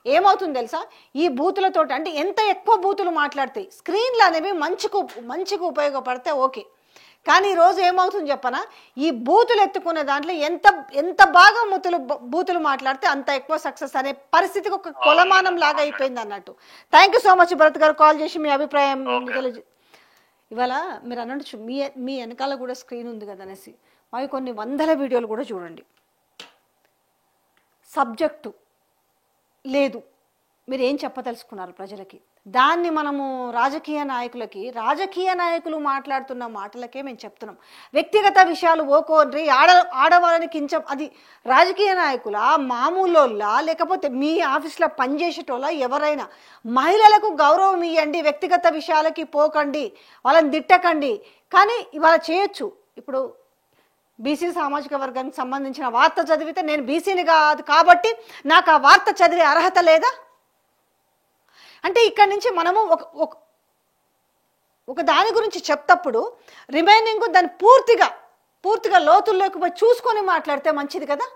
ఏమవుతుంది తెలుసా, ఈ బూతులతో అంటే ఎంత ఎక్కువ బూతులు మాట్లాడతాయి స్క్రీన్లు అనేవి మంచిగా ఉపయోగపడితే ఓకే, కానీ ఈరోజు ఏమవుతుంది చెప్పనా, ఈ బూతులు ఎత్తుకునే దాంట్లో ఎంత బాగా బూతులు మాట్లాడితే అంత ఎక్కువ సక్సెస్ అనే పరిస్థితికి ఒక కొలమానం లాగా అయిపోయింది అన్నట్టు. Thank you so much Bharat గారు కాల్ చేసి మీ అభిప్రాయం ఇవాళ మీరు అన్నట్టు మీ వెనకాల కూడా స్క్రీన్ ఉంది కదా అనేసి అవి కొన్ని వందల వీడియోలు కూడా చూడండి. సబ్జెక్టు లేదు, మీరు ఏం చెప్పదలుచుకున్నారు ప్రజలకి, దాన్ని మనము రాజకీయ నాయకులు మాట్లాడుతున్న మాటలకే మేము చెప్తున్నాం. వ్యక్తిగత విషయాలు ఓకోండ్రి ఆడవాళ్ళని అది రాజకీయ నాయకుల మామూలులా లేకపోతే మీ ఆఫీస్లో పనిచేసేటోళ్ళ ఎవరైనా మహిళలకు గౌరవం ఇవ్వండి, వ్యక్తిగత విషయాలకి పోకండి, వాళ్ళని తిట్టకండి. కానీ ఇవాళ చేయొచ్చు. ఇప్పుడు బీసీ సామాజిక వర్గానికి సంబంధించిన వార్త చదివితే నేను బీసీని కాదు కాబట్టి నాకు ఆ వార్త చదివే అర్హత లేదా? అంటే ఇక్కడి నుంచి మనము ఒక దాని గురించి చెప్తప్పుడు రిమైనింగ్ దాన్ని పూర్తిగా లోతుల్లోకి పోయి చూసుకొని మాట్లాడితే మంచిది కదా.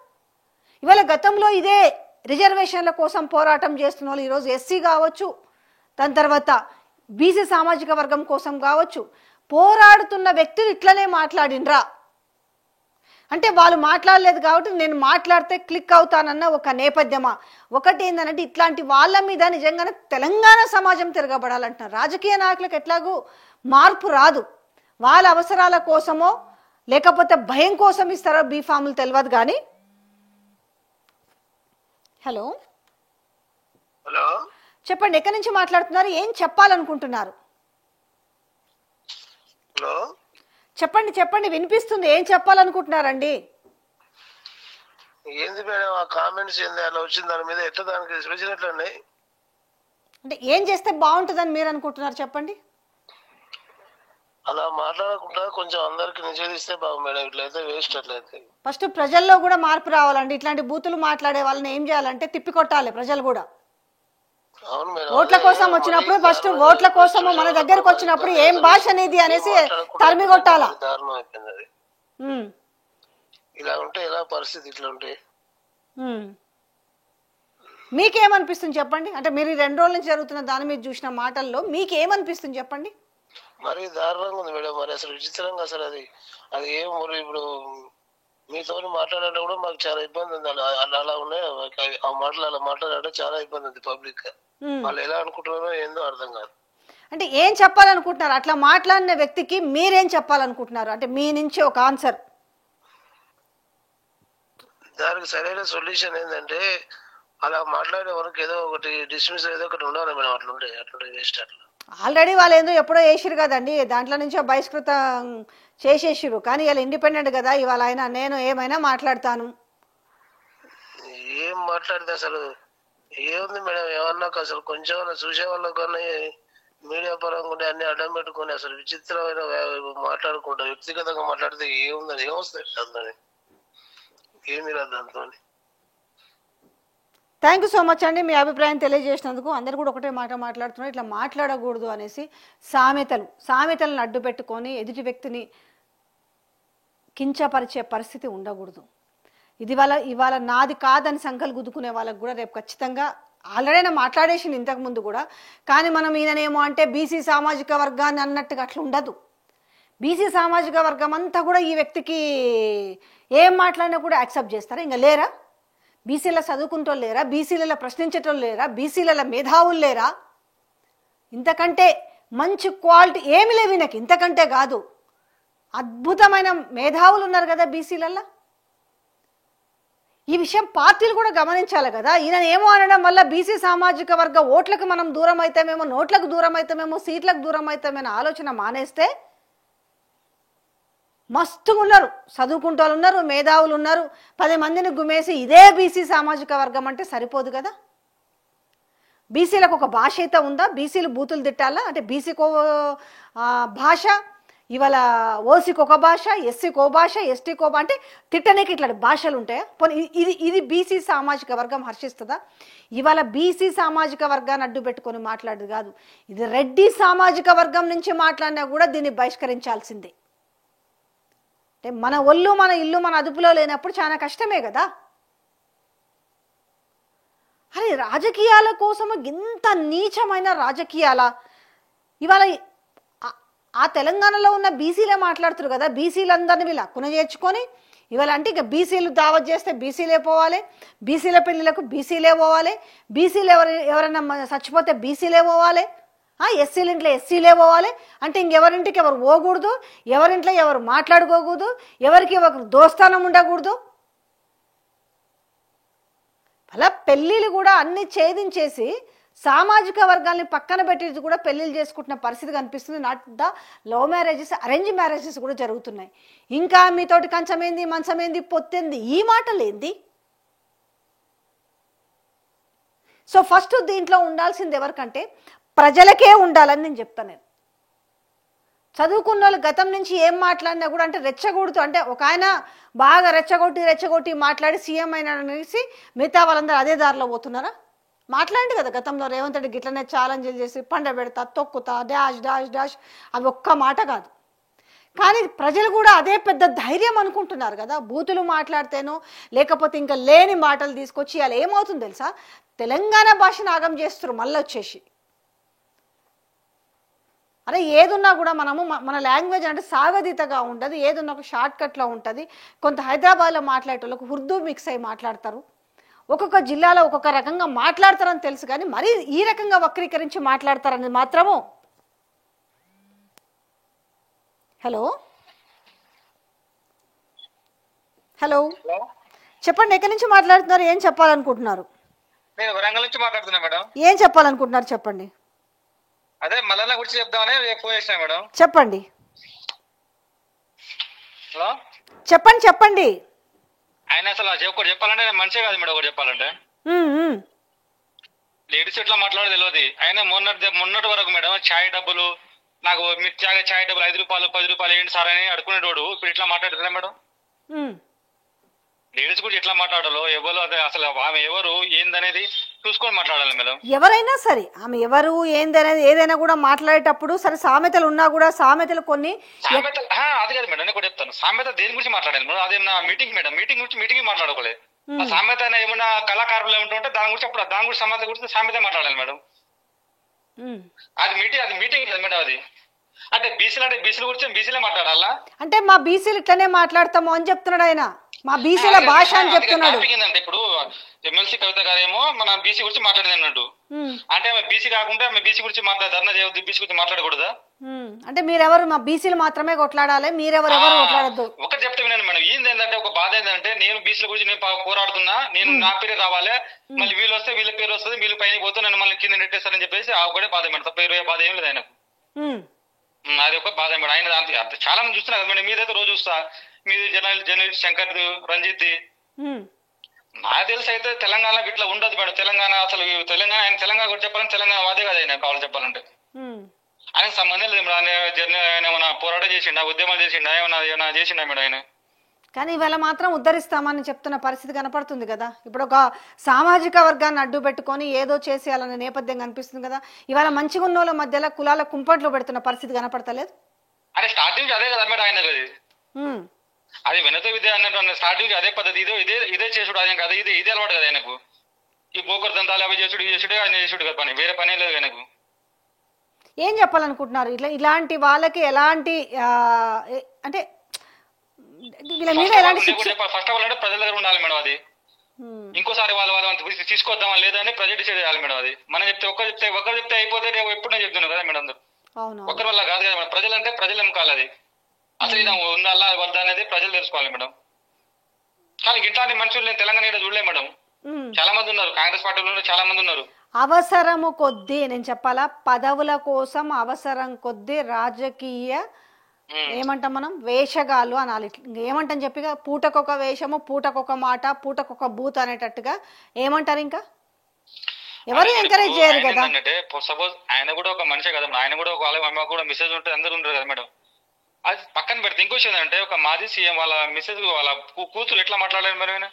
ఇవాళ గతంలో ఇదే రిజర్వేషన్ల కోసం పోరాటం చేస్తున్న వాళ్ళు ఈరోజు ఎస్సీ కావచ్చు, దాని తర్వాత బీసీ సామాజిక వర్గం కోసం కావచ్చు, పోరాడుతున్న వ్యక్తులు ఇట్లనే మాట్లాడినరా అంటే వాళ్ళు మాట్లాడలేదు కాబట్టి నేను మాట్లాడితే క్లిక్ అవుతానన్న ఒక నేపథ్యమా? ఒకటి ఏంటంటే ఇట్లాంటి వాళ్ళ మీద నిజంగానే తెలంగాణ సమాజం తిరగబడాలంటున్నారు. రాజకీయ నాయకులకు ఎట్లాగూ మార్పు రాదు, వాళ్ళ అవసరాల కోసమో లేకపోతే భయం కోసం ఇస్తారో బీఫాములు తెలియదు. కానీ హలో చెప్పండి, ఎక్కడి నుంచి మాట్లాడుతున్నారు, ఏం చెప్పాలనుకుంటున్నారు? చెప్పండి వినిపిస్తుంది, ఏం చెప్పాలనుకుంటున్నారండి? ఏంది మేడం ఆ కామెంట్స్ ఏంది అలా వచ్చింది, దాని మీద ఎట్లా దానికి వచ్చినట్లున్నాయి అంటే ఏం చేస్తే బాగుంటుందని మీరు అనుకుంటున్నారు చెప్పండి. అలా మాట్లాడకుండా కొంచెం అందరికి నిషేధిస్తే బాగు మేడం, ఇట్లయితే వేస్ట్. అట్లయితే ఫస్ట్ ప్రజల్లో కూడా మార్పు రావాలండి. ఇట్లాంటి బూతులు మాట్లాడే వాళ్ళని ఏం చేయాలంటే తిప్పికొట్టాలి ప్రజలు కూడా. ఓట్ల కోసం వచ్చినప్పుడు ఫస్ట్ ఓట్ల కోసము మన దగ్గరకు వచ్చినప్పుడు ఏం భాష అనేది అనేసి తరిమి కొట్టాలా. ఇలా ఉంటే ఎలా పరిస్థితి, ఇట్లా ఉంటే మీకేమనిపిస్తుంది చెప్పండి? అంటే మీరు 2 రోజుల నుంచి జరుగుతున్న దాని మీద చూసిన మాటల్లో మీకేమనిపిస్తుంది చెప్పండి? మరి దారుణంగా ఉంది మేడం, మరి అసలు విచిత్రంగా అసలు అది ఏం ఇప్పుడు మీతో మాట్లాడాలంటే కూడా మాకు చాలా ఇబ్బంది ఉంది. అలా ఉన్నాయి ఆ మాటలు, అలా మాట్లాడాలంటే చాలా ఇబ్బంది ఉంది. పబ్లిక్ గా వాళ్ళు ఎలా అనుకుంటున్నారో ఏందో అర్థం కాదు. అంటే ఏం చెప్పాలనుకుంటున్నారు అట్లా మాట్లాడిన వ్యక్తికి? మీరేం చెప్పాలనుకుంటున్నారు అంటే మీ నుంచి ఒక ఆన్సర్? దానికి సరైన సొల్యూషన్ ఏంటంటే అలా మాట్లాడే వరకు ఏదో ఒకటి డిస్మిస్ ఏదో ఒకటి ఉండాలి మేడం. అట్లుంటే వేస్ట్. అట్లా ఆల్రెడీ వాళ్ళు ఏదో ఎప్పుడో వేసిరు కదండి, దాంట్లో నుంచో బహిష్కృతం చేసేసిరు. కానీ ఇలా ఇండిపెండెంట్ కదా, ఇవాళ అయినా నేను ఏమైనా మాట్లాడతాను. ఏం మాట్లాడితే అసలు ఏముంది మేడం, ఏమన్నా అసలు కొంచెం చూసే వాళ్ళకు మీడియా పరంగా ఉంటే అన్ని అడ్డం పెట్టుకుని అసలు విచిత్రమైన మాట్లాడుకుంటా వ్యక్తిగతంగా మాట్లాడితే ఏముందని ఏమొస్తాయి అందని ఏమి రాదు దాంతో. థ్యాంక్ యూ సో మచ్ అండి మీ అభిప్రాయం తెలియజేసినందుకు. అందరు కూడా ఒకటే మాట మాట్లాడుతున్నారు, ఇట్లా మాట్లాడకూడదు అనేసి. సామెతలను అడ్డు పెట్టుకొని ఎదుటి వ్యక్తిని కించపరిచే పరిస్థితి ఉండకూడదు. ఇవాళ నాది కాదని సంకలు గుద్దుకునే వాళ్ళకు కూడా రేపు ఖచ్చితంగా ఆల్రెడీ మాట్లాడేసింది ఇంతకుముందు కూడా. కానీ మనం ఈయననేమో అంటే బీసీ సామాజిక వర్గాన్ని అన్నట్టుగా అట్లా ఉండదు. బీసీ సామాజిక వర్గం అంతా కూడా ఈ వ్యక్తికి ఏం మాట్లాడినా కూడా యాక్సెప్ట్ చేస్తారా? ఇంకా లేరా? బీసీల చదువుకుంటోళ్ళు లేరా? బీసీల ప్రశ్నించేటోళ్ళు లేరా? బీసీల మేధావులు లేరా? ఇంతకంటే మంచి క్వాలిటీ ఏమి లేవు నాకు, ఇంతకంటే కాదు. అద్భుతమైన మేధావులు ఉన్నారు కదా బీసీలల్లో. ఈ విషయం పార్టీలు కూడా గమనించాలి కదా. ఈయన ఏమో అనడం వల్ల బీసీ సామాజిక వర్గ ఓట్లకు మనం దూరం అవుతామేమో, నోట్లకు దూరం అవుతామేమో, సీట్లకు దూరం అవుతామేమో ఆలోచన మానేస్తే మస్తుగా ఉన్నారు, చదువుకుంటూ ఉన్నారు, మేధావులు ఉన్నారు, 10 మందిని గుమేసి ఇదే బీసీ సామాజిక వర్గం అంటే సరిపోదు కదా. బీసీలకు ఒక భాష అయితే ఉందా? బీసీలు బూతులు తిట్టాలా అంటే బీసీకో భాష, ఇవాళ ఓసీకి ఒక భాష, ఎస్సీకో భాష, ఎస్టీకో అంటే తిట్టడానికి ఇట్లా భాషలు ఉంటాయా? ఇది బీసీ సామాజిక వర్గం హర్షిస్తుందా? ఇవాళ బీసీ సామాజిక వర్గాన్ని అడ్డు పెట్టుకొని మాట్లాడదు కాదు, ఇది రెడ్డి సామాజిక వర్గం నుంచి మాట్లాడినా కూడా దీన్ని బహిష్కరించాల్సిందే. అంటే మన ఒళ్ళు మన ఇల్లు మన అదుపులో లేనప్పుడు చాలా కష్టమే కదా. అరే రాజకీయాల కోసము ఇంత నీచమైన రాజకీయాల ఇవాళ ఆ తెలంగాణలో ఉన్న బీసీలే మాట్లాడుతారు కదా. బీసీలందరినీ వీళ్ళు హక్కున చేర్చుకొని ఇవాళ అంటే ఇక బీసీలు దావత్ చేస్తే బీసీలే పోవాలి, బీసీల పెళ్ళిళ్ళకు బీసీలే పోవాలి, బీసీలు ఎవరైనా చచ్చిపోతే బీసీలే పోవాలి, ఎస్సీల ఇంట్లో ఎస్సీలే పోవాలి అంటే ఇంకెవరింటికి ఎవరు పోకూడదు, ఎవరింట్లో ఎవరు మాట్లాడుకోకూడదు, ఎవరికి ఒకరు దోస్తానం ఉండకూడదు. అలా పెళ్ళిళ్ళు కూడా అన్ని ఛేదించేసి సామాజిక వర్గాల్ని పక్కన పెట్టి కూడా పెళ్ళిళ్ళు చేసుకుంటున్న పరిస్థితి కనిపిస్తుంది. Not the love marriages, arrange marriages కూడా జరుగుతున్నాయి. ఇంకా మీతోటి కంచమేంది మంచమేంది పొత్తేంది ఈ మాటలేంది? సో ఫస్ట్ దీంట్లో ఉండాల్సింది ఎవరికంటే ప్రజలకే ఉండాలని నేను చెప్తాను. నేను చదువుకున్న వాళ్ళు గతం నుంచి ఏం మాట్లాడినా కూడా అంటే రెచ్చగొడుతూ అంటే ఒక ఆయన బాగా రెచ్చగొట్టి మాట్లాడి సీఎం అయినా అనేసి మిగతా వాళ్ళందరూ అదే దారిలో పోతున్నారా? మాట్లాడండి కదా. గతంలో రేవంత్ రెడ్డి గిట్లనే ఛాలెంజ్లు చేసి పండ పెడతా, తొక్కుతా, డాష్ డాష్ డాష్ అవి ఒక్క మాట కాదు. కానీ ప్రజలు కూడా అదే పెద్ద ధైర్యం అనుకుంటున్నారు కదా. బూతులు మాట్లాడితేనో లేకపోతే ఇంకా లేని మాటలు తీసుకొచ్చి అలా ఏమవుతుంది తెలుసా, తెలంగాణ భాషను ఆగం చేస్తారు మళ్ళీ వచ్చేసి. అరే ఏదున్నా కూడా మనము మన లాంగ్వేజ్ అంటే సాగదీతగా ఉండదు, ఏదున్నా ఒక షార్ట్ కట్లో ఉంటుంది. కొంత హైదరాబాద్లో మాట్లాడేటోళ్ళకు ఉర్దూ మిక్స్ అయి మాట్లాడతారు, ఒక్కొక్క జిల్లాలో ఒక్కొక్క రకంగా మాట్లాడతారని తెలుసు. కానీ మరీ ఈ రకంగా వక్రీకరించి మాట్లాడతారని మాత్రము. హలో హలో చెప్పండి, ఎక్కడి నుంచి మాట్లాడుతున్నారు? ఏం చెప్పాలనుకుంటున్నారు? నేను వరంగల్ నుంచి మాట్లాడుతున్నా మేడం. ఏం చెప్పాలనుకుంటున్నారు చెప్పండి. అదే మల్లన్న గురించి చెప్దామని ఫోన్ చేసిన మేడం. చెప్పండి. హలో చెప్పండి. ఆయన అసలు ఒకటి చెప్పాలంటే మంచిగా కాదు మేడం. ఒకటి చెప్పాలంటే లేడీస్ ఎట్లా మాట్లాడో తెలియదు. ఆయన మొన్నటి వరకు మేడం ఛాయ్ డబ్బులు నాకు మీరు ఛాయ్ డబ్బులు 5 రూపాయలు 10 రూపాయలు ఏంటి సార్ అని అడుకునేటోడు ఇప్పుడు ఇట్లా మాట్లాడుతున్నా మేడం. లేడీస్ గురించి ఎట్లా మాట్లాడాలో ఎవరు అదే అసలు ఆమె ఎవరు ఏందనేది చూసుకొని మాట్లాడాలి మేడం. ఎవరైనా సరే ఆమె ఎవరు ఏందనేది ఏదైనా కూడా మాట్లాడేటప్పుడు సరే సామెతలు ఉన్నా కూడా సామెతలు కొన్ని అది కాదు మేడం. నేను కూడా చెప్తాను సామెత దేని గురించి మాట్లాడాలి మేడం. అదే నా మీటింగ్ మేడం. మీటింగ్ గురించి మీటింగ్ మాట్లాడుకోలేదు. ఆ సామెత ఏమన్నా కళాకారులు ఏమంటుంటే దాని గురించి అప్పుడు దాని గురించి సామెత గురించి సామెత మాట్లాడాలి మేడం. అది మీటింగ్ కదా మేడం. అది అంటే బీసీల గురించి బీసీలే మాట్లాడాలా అంటే మా బీసీలు ఇట్లనే మాట్లాడతాము అని చెప్తున్నాడు ఆయన. మా బీసీల భాష అని చెప్తున్నాడు. అంటే ఇప్పుడు ఎమ్మెల్సీ కవిత గారేమో మన బీసీ గురించి మాట్లాడింది అన్నట్టు. అంటే ఆమె బీసీ కాకుండా ఆమె బీసీ గురించి ధర్నా చేయవద్దు, బీసీ గురించి మాట్లాడకూడదా? అంటే మీరెవరు మా బీసీలు మాత్రమే కొట్లాడాలి, మీరెవరు కొట్లాడద్దు. ఒకటి చెప్తే వినండి మేడం. ఏంటంటే ఒక బాధ ఏంటంటే నేను బీసీల గురించి నేను పోరాడుతున్నా, నేను నా పేరు రావాలి, మళ్ళీ వీళ్ళు వస్తే వీళ్ళ పేరు వస్తుంది, వీళ్ళు పైన పోతే నన్ను మళ్ళీ కింద నెట్టేస్తారని చెప్పేసి ఆ ఒకటే బాధ మేడం. తప్ప ఇరవై బాధ ఏం లేదు ఆయనకు. అది ఒక బాధ మేడం. ఆయన చాలా మంది చూస్తున్నారు కదా మేడం. మీదైతే రోజు చూస్తా, మీది జర్నలిస్ట్ శంకర్, రంజిత్. నాకు తెలిసి అయితే తెలంగాణ ఇట్లా ఉండదు మేడం. తెలంగాణ అసలు ఆయన తెలంగాణ గురించి చెప్పాలంటే తెలంగాణ వాదే కదా ఆయన కావాలి చెప్పాలంటే. ఆయనకు సంబంధం లేదు మేడం. ఆయన ఏమైనా పోరాటం చేసిండా, ఉద్యమాలు చేసిండా, ఏమైనా చేసిండా మేడం ఆయన? కానీ ఇవాళ మాత్రం ఉద్ధరిస్తామని చెప్తున్న పరిస్థితి కనపడుతుంది కదా. ఇప్పుడు ఒక సామాజిక వర్గాన్ని అడ్డు పెట్టుకొని ఏదో చేసేయాలనే నేపథ్యం కనిపిస్తుంది కదా. ఇవాళ మంచిగా ఉన్న వాళ్ళ మధ్యలో కులాల కుంపట్లో పెడుతున్న పరిస్థితి కనపడతలేదు. అదే స్టార్టింగ్ అదే కదా మేడం ఆయన. అది వినత విద్య అన్నట్టు స్టార్టింగ్ అదే పద్ధతి. ఇదే చేసుడు ఆయన కదా. ఇదే అలవాటు కదా ఆయనకు. ఈ బోకర్ దంతాలు అవి చేసుడే ఆయన చేసుడు కదా పని, వేరే పని లేదు ఆయనకు. ఏం చెప్పాలనుకుంటున్నారు ఇలాంటి వాళ్ళకి? ఎలాంటి అంటే ఫస్ట్ ఆఫ్ ఆల్ అంటే ప్రజల దగ్గర ఉండాలి మేడం. అది ఇంకోసారి వాళ్ళు తీసుకొద్దామా లేదా అని ప్రజలు డిసైడ్ చేయాలి మేడం. అది మనం చెప్తే ఒకరు చెప్తే అయిపోతే ఎప్పుడు నేను చెప్తున్నాను కదా మేడం. అందరూ ఒకరి వల్ల కాదు కదా మేడం. ప్రజలంటే ప్రజలు ఎమ్ముకోవాలి. అది అసలు ఇది ఉండాలా వద్దా అనేది ప్రజలు తెలుసుకోవాలి మేడం. కానీ ఇట్లాంటి మనుషులు నేను తెలంగాణ చూడలే మేడం. చాలా మంది ఉన్నారు, కాంగ్రెస్ పార్టీలో చాలా మంది ఉన్నారు. అవసరము కొద్దీ నేను చెప్పాలా, పదవుల కోసం అవసరం కొద్దీ రాజకీయ ఏమంటాం మనం వేషగాళ్ళు అనాలి. ఏమంటాం చెప్పిగా, పూటకొక వేషము, పూటకొక మాట, పూటకొక బూత్ అనేటట్టుగా ఏమంటారు. ఇంకా ఎవరు ఎంకరేజ్ చేయరు కదా. అంటే సపోజ్ ఆయన కూడా ఒక మనిషే కదా, ఆయన కూడా ఒక వాళ్ళ కూడా మెసేజ్ ఉంటుంది, అందరూ ఉంటారు కదా మేడం. అది పక్కన పెడితే ఇంకో విషయం ఏంటంటే, ఒక మాజీ సీఎం వాళ్ళ మెసేజ్ వాళ్ళ కూతురు ఎట్లా మాట్లాడారు మరి ఆయన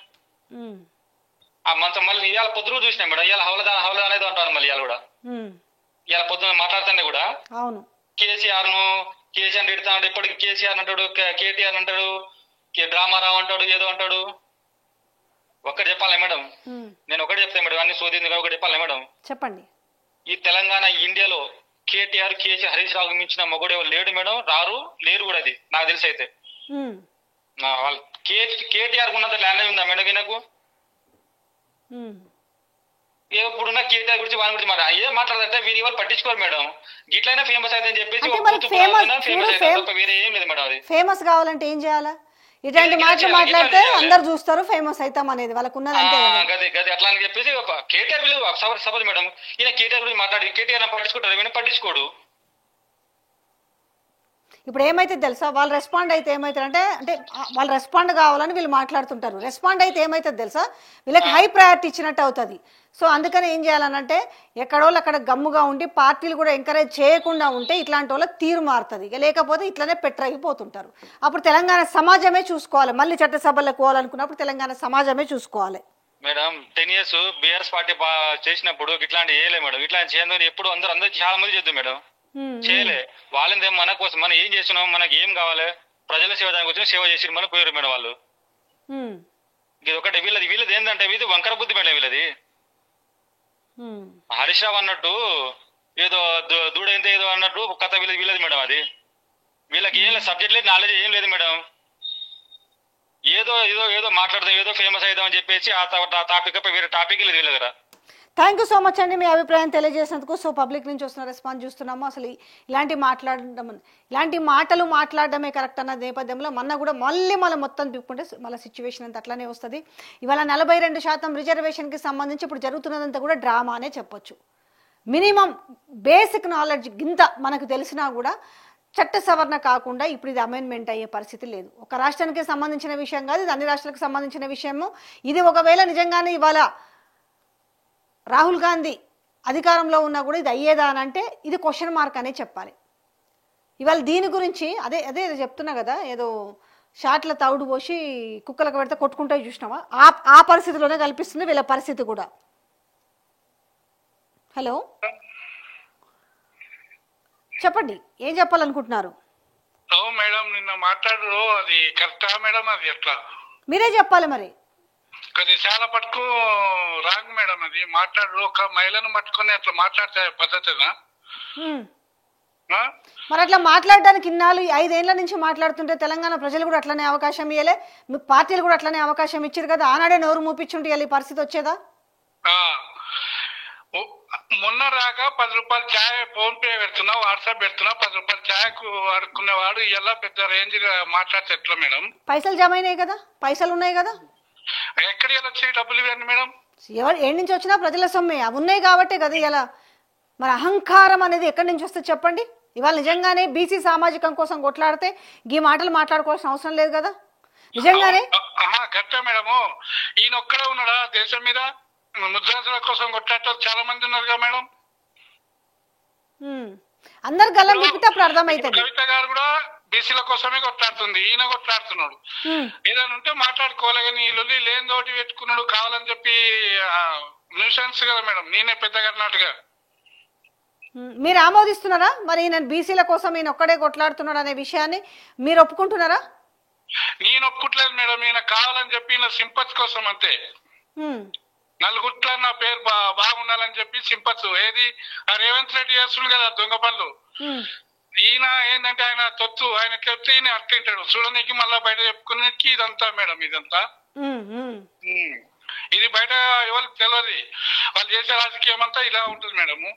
ఆ మంచం. మళ్ళీ ఇవాళ పొద్దున చూసినా మేడం, ఇవాళ హవలదా అనేది అంటారు. మళ్ళీ ఇవాళ కూడా ఇవాళ పొద్దున మాట్లాడుతుండే కూడా అవును కేసీఆర్ తిడతాడు, ఇప్పటికి కేసీఆర్ అంటాడు, కేటీఆర్ అంటాడు, డ్రామారావు అంటాడు, ఏదో అంటాడు. ఒక్కటి చెప్పాలి మేడం, నేను ఒకటి చెప్తాను మేడం, అన్ని సోదింది ఒకటి చెప్పాలి మేడం. చెప్పండి. ఈ తెలంగాణ ఇండియాలో కేటీఆర్, కేసీ, హరీష్ రావు మించిన మొగుడు ఎవరు లేడు మేడం, లేరు కూడా. అది నాకు తెలిసి అయితే వాళ్ళు కేటీఆర్ ఉన్నంత ల్యాండ్ ఉందా మేడం ఈయనకు? ఎప్పుడున్నా కేటీఆర్ గురించి వాళ్ళ గురించి ఏం మాట్లాడదంటే వీరు ఎవరు పట్టించుకోరు మేడం. గిట్లయినా ఫేమస్ అయితే చెప్పేసి వేరే ఏం లేదు మేడం. అది ఫేమస్ కావాలంటే ఏం చేయాలా? ఇట్లాంటి మాటలు మాట్లాడితే అందరు చూస్తారు, ఫేమస్ అవుతాం అనేది వాళ్ళకు ఉన్నది అంతే. అట్లా అని చెప్పేసి కేటీఆర్ సపోజ్ మేడం, ఈయన కేటీఆర్ గురించి మాట్లాడి కేటీఆర్ పట్టించుకుంటారు, ఈయన పట్టించుకోడు. ఇప్పుడు ఏమైతే తెలుసా, వాళ్ళు రెస్పాండ్ అయితే ఏమవుతారంటే, అంటే వాళ్ళు రెస్పాండ్ కావాలని వీళ్ళు మాట్లాడుతుంటారు. రెస్పాండ్ అయితే ఏమవుతుంది తెలుసా, వీళ్ళకి హై ప్రయారిటీ ఇచ్చినట్టు అవుతుంది. సో అందుకని ఏం చేయాలనంటే, ఎక్కడోళ్ళు అక్కడ గమ్ముగా ఉండి పార్టీలు కూడా ఎంకరేజ్ చేయకుండా ఉంటే ఇట్లాంటి వాళ్ళకి తీరు మారుతుంది. ఇక లేకపోతే ఇట్లనే పెట్టరైపోతుంటారు. అప్పుడు తెలంగాణ సమాజమే చూసుకోవాలి. మళ్ళీ చట్టసభలకు పోవాలనుకున్నప్పుడు తెలంగాణ సమాజమే చూసుకోవాలి. మేడం 10 years బీఆర్ఎస్ పార్టీ చేసినప్పుడు ఇట్లాంటి చేయలే మేడం. ఇట్లాంటి చేయదు ఎప్పుడు అందరూ చాలా మంది చేద్దాం మేడం, చేయలే. వాళ్ళని మన కోసం మనం ఏం చేస్తున్నాం, మనకి ఏం కావాలి, ప్రజల సేవ దానికి వచ్చి సేవ చేసి మనం పోయారు మేడం వాళ్ళు. ఇది ఒకటి వీళ్ళది ఏంటంటే ఇది వంకర బుద్ధి మేడం వీళ్ళది. హరీష్ రావు అన్నట్టు ఏదో దూడైందే ఏదో అన్నట్టు కథ వీళ్ళది మేడం. అది వీళ్ళకి ఏం లేదు, సబ్జెక్ట్ లేదు, నాలెడ్జ్ ఏం లేదు మేడం. ఏదో ఏదో ఏదో మాట్లాడదాం, ఏదో ఫేమస్ అవుదాం అని చెప్పేసి ఆ టాపిక్ వేరే టాపిక్ లేదు వీళ్ళ దగ్గర. థ్యాంక్ యూ సో మచ్ అండి మీ అభిప్రాయం తెలియజేసినందుకు. సో పబ్లిక్ నుంచి వస్తున్న రెస్పాన్స్ చూస్తున్నాము. అసలు ఇలాంటి మాటలు మాట్లాడడమే కరెక్ట్ అన్న నేపథ్యంలో మళ్ళీ మొత్తం తిప్పుకుంటే మళ్ళీ సిచ్యువేషన్ అంతా అట్లానే వస్తుంది. ఇవాళ 42% రిజర్వేషన్కి సంబంధించి ఇప్పుడు జరుగుతున్నదంతా కూడా డ్రామా అనే చెప్పొచ్చు. మినిమం బేసిక్ నాలెడ్జ్ ఇంత మనకు తెలిసినా కూడా చట్ట సవరణ కాకుండా ఇప్పుడు ఇది అమెండ్మెంట్ అయ్యే పరిస్థితి లేదు. ఒక రాష్ట్రానికి సంబంధించిన విషయం కాదు, ఇది అన్ని రాష్ట్రాలకు సంబంధించిన విషయము. ఇది ఒకవేళ నిజంగానే ఇవాళ రాహుల్ గాంధీ అధికారంలో ఉన్నా కూడా ఇది అయ్యేదా అని అంటే ఇది క్వశ్చన్ మార్క్ అనే చెప్పాలి. ఇవాళ దీని గురించి అదే చెప్తున్నా కదా, ఏదో షాట్ల తౌడు పోసి కుక్కలకు పెడితే కొట్టుకుంటే చూసినావా, ఆ పరిస్థితిలోనే కల్పిస్తుంది వీళ్ళ పరిస్థితి కూడా. హలో చెప్పండి, ఏం చెప్పాలనుకుంటున్నారు? మేడం నిన్న మాట్లాడరు, అది కరెక్టా మేడం? అది ఎట్లా మీరే చెప్పాలి మరి. కొద్ది చాలా పట్టుకు రాంగ్ మేడం. అది మాట్లాడరు, ఒక మహిళను పట్టుకొని అట్లా మాట్లాడితే పద్ధతినా? మరి అట్లా మాట్లాడడానికి ఇన్నాళ్ళు 5 ఏళ్ల నుంచి మాట్లాడుతుంటే తెలంగాణ ప్రజలు కూడా అట్లనే అవకాశం ఇవ్వలే, మీ పార్టీలు కూడా అట్లనే అవకాశం ఇచ్చారు కదా. ఆనాడే నోరు మూపించుంటే ఈ పరిస్థితి వచ్చేదా? మొన్న రాక 10 రూపాయలు ఛాయ్ ఫోన్ పే పెడుతున్నా, వాట్సాప్ పెడుతున్నా, 10 రూపాయలు ఛాయ్కు అడుక్కునేవాడు ఇలా పెద్ద రేంజ్ గా మాట్లాడితే ఎట్లా మేడం? పైసలు జమ అయినాయి కదా, పైసలు ఉన్నాయి కదా. ఎక్కడి వచ్చాయి డబ్బులు ఇవన్నీ మేడం? ఏడు నుంచి వచ్చినా ప్రజల సొమ్మే, అవి ఉన్నాయి కాబట్టి కదా. ఇలా మరి అహంకారం అనేది ఎక్కడి నుంచి వస్తే చెప్పండి. ఇవాళ నిజంగానే బీసీ సామాజికం కోసం కొట్లాడితే ఈ మాటలు మాట్లాడుకోవాల్సిన అవసరం లేదు కదా. నిజంగానే కరెక్టా మేడము. ఈయన ఒక్కడే ఉన్నాడా దేశం మీద? ముద్రాసుల కోసం కొట్లాడే చాలా మంది ఉన్నారు కదా మేడం. అందరు గల్లం తిప్పితే అప్పుడు అర్థమైతుంది. కవిత గారు కూడా బీసీల కోసమే కొట్లాడుతుంది, ఈయన కొట్లాడుతున్నాడు. ఏదైనా ఉంటే మాట్లాడుకోవాలి కానీ లొల్లి లేని తోటి పెట్టుకున్నాడు కావాలని చెప్పి న్యూసెన్స్ కదా మేడం. నేనే పెద్దగా అన్నట్టుగా మీరు ఆమోదిస్తున్నారా మరి? నేను బీసీల కోసం ఈయన ఒక్కడే కొట్లాడుతున్నాడు అనే విషయాన్ని మీరు ఒప్పుకుంటున్నారా? నేను ఒప్పుకుంటలేదు మేడం. ఈయన కావాలని చెప్పి ఈయన సింపత్ కోసం అంతే. నలుగుట్ల నా పేరు బాగుండాలని చెప్పి సింపత్. ఏది రేవంత్ రెడ్డి చేస్తుంది కదా దొంగ పనులు. ఈయన ఏంటంటే ఆయన తొత్తు, ఆయన చెప్తే ఈయన అట్టింటాడు చూడడానికి, మళ్ళా బయట చెప్పుకునేకి ఇదంతా మేడం. ఇదంతా ఇది బయట ఎవరికి తెలియదు. వాళ్ళు చేసే రాజకీయం అంతా ఇలా ఉంటుంది మేడము.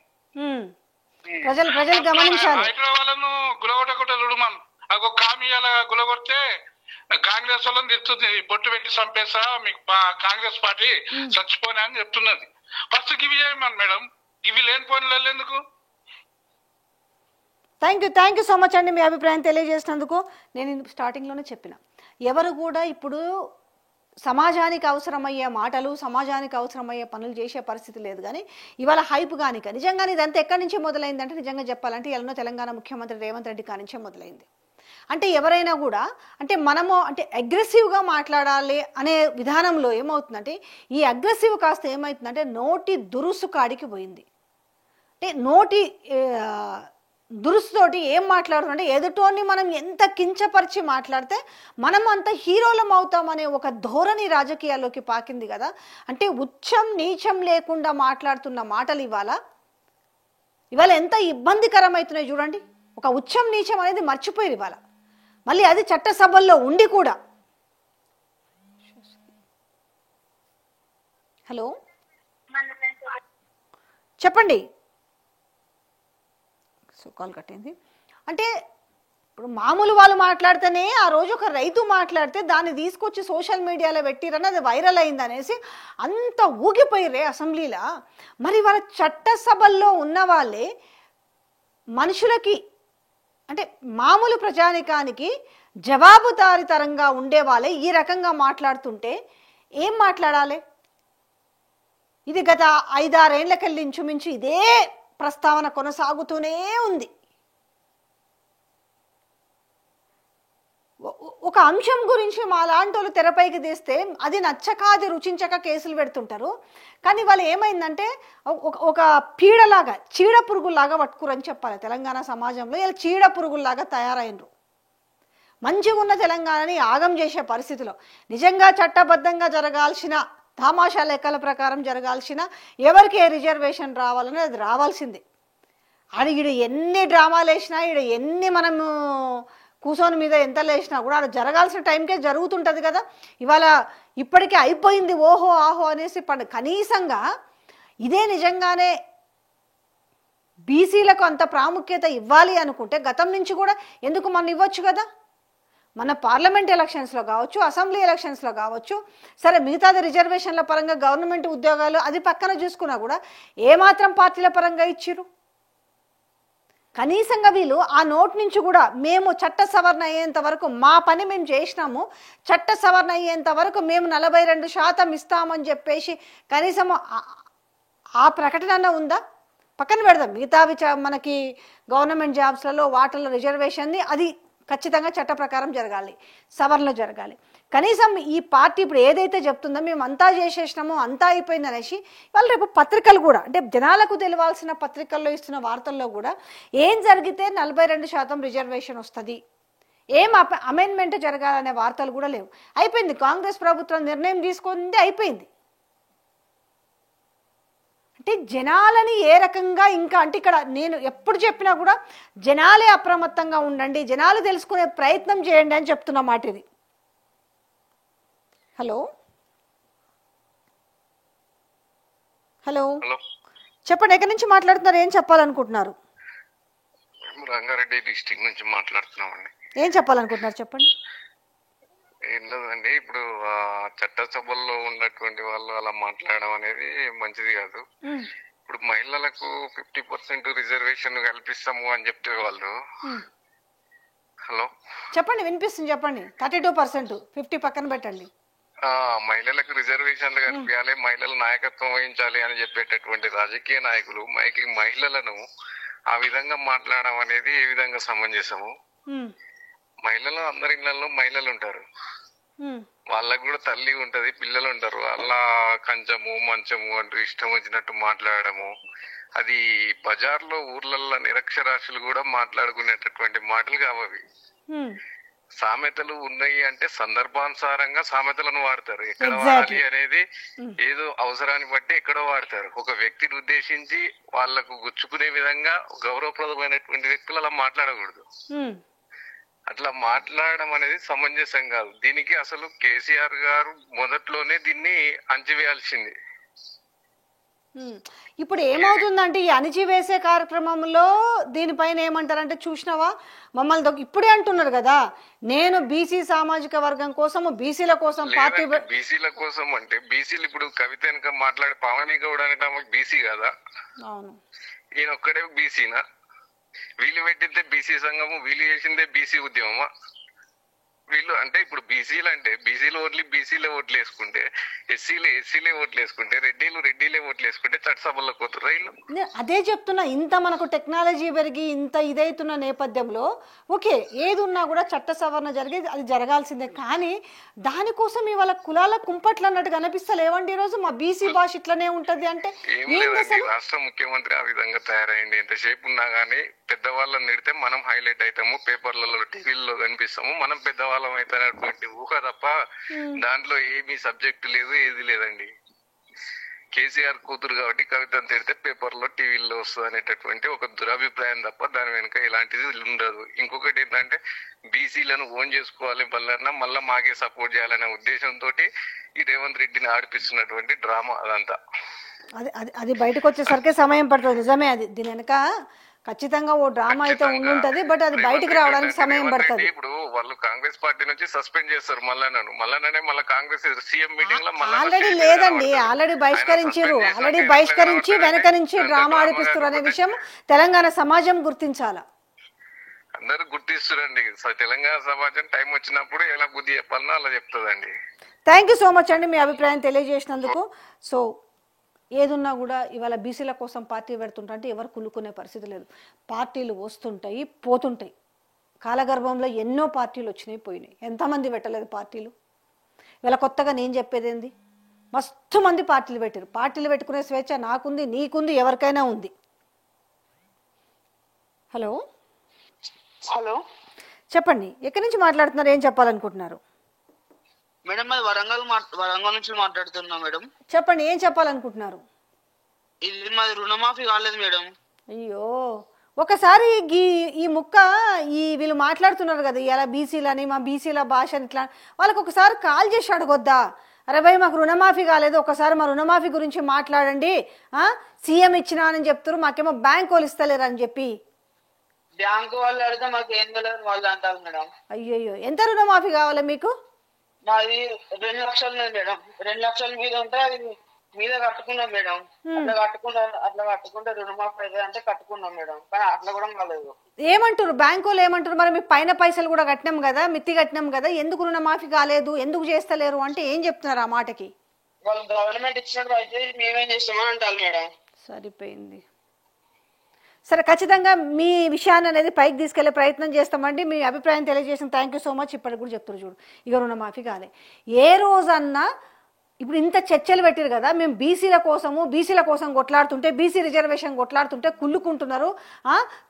ప్రజలు గమనించాలి. హైదరాబాద్ వాళ్ళను గులగొట్టకుండా చూడు మనం. ఒక కామియాల గులగొడితే కాంగ్రెస్ వాళ్ళని తిడుతుంది, బొట్టు పెట్టి చంపేసా మీకు కాంగ్రెస్ పార్టీ చచ్చిపోయినా అని చెప్తున్నది. ఫస్ట్ గివి చేయమని మేడం, ఇవి లేని పోయిన ఎందుకు? థ్యాంక్ యూ సో మచ్ అండి మీ అభిప్రాయం తెలియజేసినందుకు. నేను స్టార్టింగ్లోనే చెప్పిన, ఎవరు కూడా ఇప్పుడు సమాజానికి అవసరమయ్యే మాటలు, సమాజానికి అవసరమయ్యే పనులు చేసే పరిస్థితి లేదు. కానీ ఇవాళ హైప్ కానిక నిజంగానే ఇదంతా ఎక్కడి నుంచి మొదలైందంటే, నిజంగా చెప్పాలంటే ఎన్నో తెలంగాణ ముఖ్యమంత్రి రేవంత్ రెడ్డి కానించే మొదలైంది. అంటే ఎవరైనా కూడా అంటే మనము అంటే అగ్రెసివ్గా మాట్లాడాలి అనే విధానంలో ఏమవుతుందంటే, ఈ అగ్రెసివ్ కాస్త ఏమవుతుందంటే నోటి దురుసు కాడికి పోయింది. అంటే నోటి దురుసుతోటి ఏం మాట్లాడుతుందంటే, ఎదుటోని మనం ఎంత కించపరిచి మాట్లాడితే మనం అంత హీరోలం అవుతామనే ఒక ధోరణి రాజకీయాల్లోకి పాకింది కదా. అంటే ఉచ్చం నీచం లేకుండా మాట్లాడుతున్న మాటలు ఇవాళ ఎంత ఇబ్బందికరమవుతున్నాయి చూడండి. ఒక ఉచ్చం నీచం అనేది మర్చిపోయారు ఇవాళ. మళ్ళీ అది చట్టసభల్లో ఉండి కూడా. హలో చెప్పండి. సో కాల్ కట్టింది. అంటే ఇప్పుడు మామూలు వాళ్ళు మాట్లాడితేనే, ఆ రోజు ఒక రైతు మాట్లాడితే దాన్ని తీసుకొచ్చి సోషల్ మీడియాలో పెట్టిరని అది వైరల్ అయింది అనేసి అంత ఊగిపోయిరే అసెంబ్లీలో. మరి వాళ్ళ చట్టసభల్లో ఉన్న వాళ్ళే మనుషులకి అంటే మామూలు ప్రజానికానికి జవాబుదారీతరంగా ఉండే వాళ్ళే ఈ రకంగా మాట్లాడుతుంటే ఏం మాట్లాడాలి? ఇది గత 5-6 ఏళ్లకెళ్ళి ఇంచుమించు ఇదే ప్రస్తావన కొనసాగుతూనే ఉంది. ఒక అంశం గురించి మా లాంటి వాళ్ళు తెరపైకి తీస్తే అది నచ్చక, అది రుచించక కేసులు పెడుతుంటారు. కానీ వాళ్ళు ఏమైందంటే ఒక పీడలాగా, చీడ పురుగుల్లాగా పట్టుకురని చెప్పాలి. తెలంగాణ సమాజంలో ఇలా చీడ పురుగుల్లాగా తయారైనరు. మంచిగా ఉన్న తెలంగాణని ఆగం చేసే పరిస్థితిలో నిజంగా చట్టబద్ధంగా జరగాల్సిన, తమాషా లెక్కల ప్రకారం జరగాల్సిన, ఎవరికి ఏ రిజర్వేషన్ రావాలని అది రావాల్సిందే. అది ఈడ ఎన్ని డ్రామాలు వేసినా, ఈడ ఎన్ని మనము కూసోని మీద ఎంత లేసినా కూడా అది జరగాల్సిన టైంకే జరుగుతుంటుంది కదా. ఇవాళ ఇప్పటికే అయిపోయింది ఓహో ఆహో అనేసి కనీసంగా ఇదే నిజంగానే బీసీలకు అంత ప్రాముఖ్యత ఇవ్వాలి అనుకుంటే గతం నుంచి కూడా ఎందుకు మనం ఇవ్వచ్చు కదా. మన పార్లమెంట్ ఎలక్షన్స్లో కావచ్చు, అసెంబ్లీ ఎలక్షన్స్లో కావచ్చు, సరే మిగతాది రిజర్వేషన్ల పరంగా గవర్నమెంట్ ఉద్యోగాలు అది పక్కన చూసుకున్నా కూడా ఏమాత్రం పార్టీల పరంగా ఇచ్చిరు? కనీసంగా వీళ్ళు ఆ నోట్ నుంచి కూడా మేము చట్ట సవరణ అయ్యేంత వరకు మా పని మేము చేసినాము, చట్ట సవరణ అయ్యేంత వరకు మేము 42% ఇస్తామని చెప్పేసి కనీసం ఆ ప్రకటన ఉందా? పక్కన పెడదాం, మిగతావి మనకి గవర్నమెంట్ జాబ్స్లలో వాటర్ల రిజర్వేషన్ని అది ఖచ్చితంగా చట్ట ప్రకారం జరగాలి, సవరణ జరగాలి. కనీసం ఈ పార్టీ ఇప్పుడు ఏదైతే చెప్తుందో మేము అంతా చేసేసినామో అంతా అయిపోయింది అనేసి వాళ్ళు రేపు పత్రికలు కూడా అంటే జనాలకు తెలియాల్సిన పత్రికల్లో ఇస్తున్న వార్తల్లో కూడా ఏం జరిగితే 42% రిజర్వేషన్ వస్తుంది, ఏం అమెండ్మెంట్ జరగాలనే వార్తలు కూడా లేవు. అయిపోయింది, కాంగ్రెస్ ప్రభుత్వం నిర్ణయం తీసుకుంది, అయిపోయింది. అంటే జనాలని ఏ రకంగా ఇంకా అంటే ఇక్కడ నేను ఎప్పుడు చెప్పినా కూడా జనాలే అప్రమత్తంగా ఉండండి, జనాలు తెలుసుకునే ప్రయత్నం చేయండి అని చెప్తున్న మాట ఇది. హలో హలో చెప్పండి, ఎక్కడి నుంచి మాట్లాడుతున్నారు, ఏం చెప్పాలనుకుంటున్నారు? రంగారెడ్డి డిస్ట్రిక్ట్ నుంచి మాట్లాడుతున్నామండి. ఏం చెప్పాలనుకుంటున్నారు చెప్పండి. ఏం లేదండి, ఇప్పుడు చట్టసభల్లో ఉన్నటువంటి వాళ్ళు అలా మాట్లాడడం అనేది మంచిది కాదు. ఇప్పుడు మహిళలకు 50% రిజర్వేషన్ కల్పిస్తాము అని చెప్తే వాళ్ళు హలో చెప్పండి, వినిపిస్తుంది చెప్పండి. 32%, 50 పక్కన పెట్టండి. మహిళలకు రిజర్వేషన్లు కల్పించాలి, మహిళలు నాయకత్వం వహించాలి అని చెప్పేటటువంటి రాజకీయ నాయకులు మహిళలను ఆ విధంగా మాట్లాడడం అనేది ఏ విధంగా సమంజసము? మహిళలు అందరి ఇళ్లలో మహిళలు ఉంటారు, వాళ్ళకు కూడా తల్లి ఉంటది, పిల్లలు ఉంటారు. అలా కంచము మంచము అంటూ ఇష్టం వచ్చినట్టు మాట్లాడము, అది బజార్లో ఊర్లలో నిరక్షరాస్యులు కూడా మాట్లాడుకునేటటువంటి మాటలు కావవి. సామెతలు ఉన్నాయి అంటే సందర్భానుసారంగా సామెతలను వాడతారు. ఎక్కడ వాడాలి అనేది ఏదో అవసరాన్ని బట్టి ఎక్కడో వాడతారు. ఒక వ్యక్తిని ఉద్దేశించి వాళ్లకు గుచ్చుకునే విధంగా గౌరవప్రదమైనటువంటి వ్యక్తులు అలా మాట్లాడకూడదు. అట్లా మాట్లాడడం అనేది సమంజసం కాదు. దీనికి అసలు కేసీఆర్ గారు మొదట్లోనే దీన్ని అంచివేయాల్సింది. ఇప్పుడు ఏమవుతుందంటే ఈ అణిచివేసే కార్యక్రమంలో దీనిపైన ఏమంటారంటే చూసినావా మమ్మల్ని ఇప్పుడే అంటున్నారు కదా, నేను బీసీ సామాజిక వర్గం కోసం బీసీల కోసం పార్టీ బీసీల కోసం అంటే బీసీలు ఇప్పుడు కవిత వెనక మాట్లాడే పావని గౌడ్ అనేట బీసీ కదా, అవును ఈయన ఒక్కడే బీసీనా? వీళ్ళు పెట్టితే బీసీ సంఘము, వీళ్ళు చేసిందే బీసీ ఉద్యమమా? వీళ్ళు అంటే ఇప్పుడు బీసీలు అంటే బీసీలు ఓట్లు బీసీలే ఓట్లు వేసుకుంటే, ఎస్సీలే ఓట్లు వేసుకుంటే, రెడ్డిలే ఓట్లు వేసుకుంటే చట్టసభల్లోకి పోతున్నారు వీళ్ళు. అదే చెప్తున్నా, ఇంత మనకు టెక్నాలజీ పెరిగి ఇంత ఇదైతున్న నేపథ్యంలో ఓకే ఏది ఉన్నా కూడా చట్ట సవరణ జరిగేది అది జరగాల్సిందే. కానీ దానికోసం ఇవాళ కులాల కుంపట్లు అన్నట్టు కనిపిస్తలేవండి. ఈ రోజు మా బీసీ భాష ఇట్లనే ఉంటది అంటే ఏం లేదండి. రాష్ట్ర ముఖ్యమంత్రి ఆ విధంగా తయారైంది. ఎంతసేపు ఉన్నా గానీ పెద్దవాళ్ళని నిడితే మనం హైలైట్ అవుతాము, పేపర్లలో టీవీల్లో కనిపిస్తాము, మనం పెద్దవాళ్ళం అవుతున్నటువంటి ఊహ తప్ప దాంట్లో ఏమీ సబ్జెక్ట్ లేదు, ఏది లేదండి. కేసీఆర్ కూతురు కాబట్టి కవితను తిడితే పేపర్లో టీవీల్లో వస్తుంది అనేటటువంటి ఒక దురభిప్రాయం తప్ప దాని వెనుక ఇలాంటిది ఉండదు. ఇంకొకటి ఏంటంటే బీసీలను ఓన్ చేసుకోవాలి మళ్ళా మాకే సపోర్ట్ చేయాలనే ఉద్దేశంతో ఈ రేవంత్ రెడ్డిని ఆడిపిస్తున్నటువంటి డ్రామా అదంతా. అది బయటకు వచ్చేసరికి సమయం పడుతుంది. నిజమే, అది దీని వెనక ఖచ్చితంగా ఓ డ్రామా అయితే ఉండుంటది. బట్ అది బయటకు రావడానికి సమయం పడుతుంది. ఇప్పుడు వాళ్ళు కాంగ్రెస్ పార్టీ నుంచి సస్పెండ్ చేస్తారు మళ్ళానే మళ్ళీ కాంగ్రెస్ సీఎం మీటింగ్ లో ఆల్రెడీ లేదండి, ఆల్రెడీ బహిష్కరించి వెనక నుంచి డ్రామా ఆడిపిస్తారు అనే విషయం తెలంగాణ సమాజం గుర్తించాలా. అందరూ గుర్తిస్తారండి. తెలంగాణ సమాజం టైం వచ్చినప్పుడు ఎలా బుద్ధి చెప్పాలనో అలా చెప్తుందండి. థ్యాంక్ యూ సో మచ్ అండి మీ అభిప్రాయం తెలియజేసినందుకు. సో ఏదున్నా కూడా ఇవాళ బీసీల కోసం పార్టీ పెడుతుంటే ఎవరు కులుకునే పరిస్థితి లేదు. పార్టీలు వస్తుంటాయి పోతుంటాయి. కాలగర్భంలో ఎన్నో పార్టీలు వచ్చినాయి పోయినాయి. ఎంతమంది పెట్టలేదు పార్టీలు. ఇవాళ కొత్తగా నేను చెప్పేది ఏంది, మస్తు మంది పార్టీలు పెట్టారు. పార్టీలు పెట్టుకునే స్వేచ్ఛ నాకుంది, నీకుంది, ఎవరికైనా ఉంది. హలో చెప్పండి, ఎక్కడి నుంచి మాట్లాడుతున్నారు, ఏం చెప్పాలనుకుంటున్నారు? మేడం అది వరంగల్ నుంచి మాట్లాడుతున్నా మేడం. చెప్పండి, ఏం చెప్పాలనుకుంటున్నారు? ఇది మాది రుణమాఫీ కాలేదు మేడం. అయ్యో, ఒకసారి ఈ ముక్క వీళ్ళు మాట్లాడుతున్నారు కదా ఇలా బీసీలని, మా బీసీల భాష ఇట్లా, వాళ్ళకి ఒకసారి కాల్ చేసి అడగొద్దా? అరే భయ్ మాకు రుణమాఫీ కాలేదు, ఒకసారి మా రుణమాఫీ గురించి మాట్లాడండి, సీఎం ఇచ్చినా అని చెప్తారు, మాకేమో బ్యాంక్ వాళ్ళు ఇస్తలేరు అని చెప్పి. బ్యాంకు వాళ్ళు అడిగితే మాకు ఏం తెలియదు వాళ్ళు అంటారు మేడం. అయ్యో, ఎంత రుణమాఫీ కావాలి మీకు? మాది 2 లక్షలు మేడం. 2 లక్షల మీద ఉంటే అది మీద కట్టుకున్నాం మేడం. అట్లా కట్టుకుంటే రుణమాఫీ అయితే అంటే కట్టుకున్నాం మేడం. కానీ అట్లా కూడా కాలేదు. ఏమంటారు బ్యాంకు వాళ్ళు ఏమంటారు, మరి మీకు పైన పైసలు కూడా కట్టినాం కదా, మిత్తి కట్టినాం కదా, ఎందుకు రుణమాఫీ కాలేదు, ఎందుకు చేస్తలేరు అంటే ఏం చెప్తున్నారు ఆ మాటకి? వాళ్ళు గవర్నమెంట్ ఇచ్చినట్టు అయితే మేమేం చేస్తామని అంటారు మేడం. సరిపోయింది. సరే, ఖచ్చితంగా మీ విషయాన్ని అనేది పైకి తీసుకెళ్లే ప్రయత్నం చేస్తామండి. మీ అభిప్రాయం తెలియజేసిన థ్యాంక్ యూ సో మచ్. ఇప్పటికి కూడా చెప్తారు చూడు, ఇక రుణమాఫీ కాలే. ఏ రోజన్నా ఇప్పుడు ఇంత చర్చలు పెట్టారు కదా, మేము బీసీల కోసం కొట్లాడుతుంటే, బీసీ రిజర్వేషన్ కొట్లాడుతుంటే కుళ్ళుకుంటున్నారు,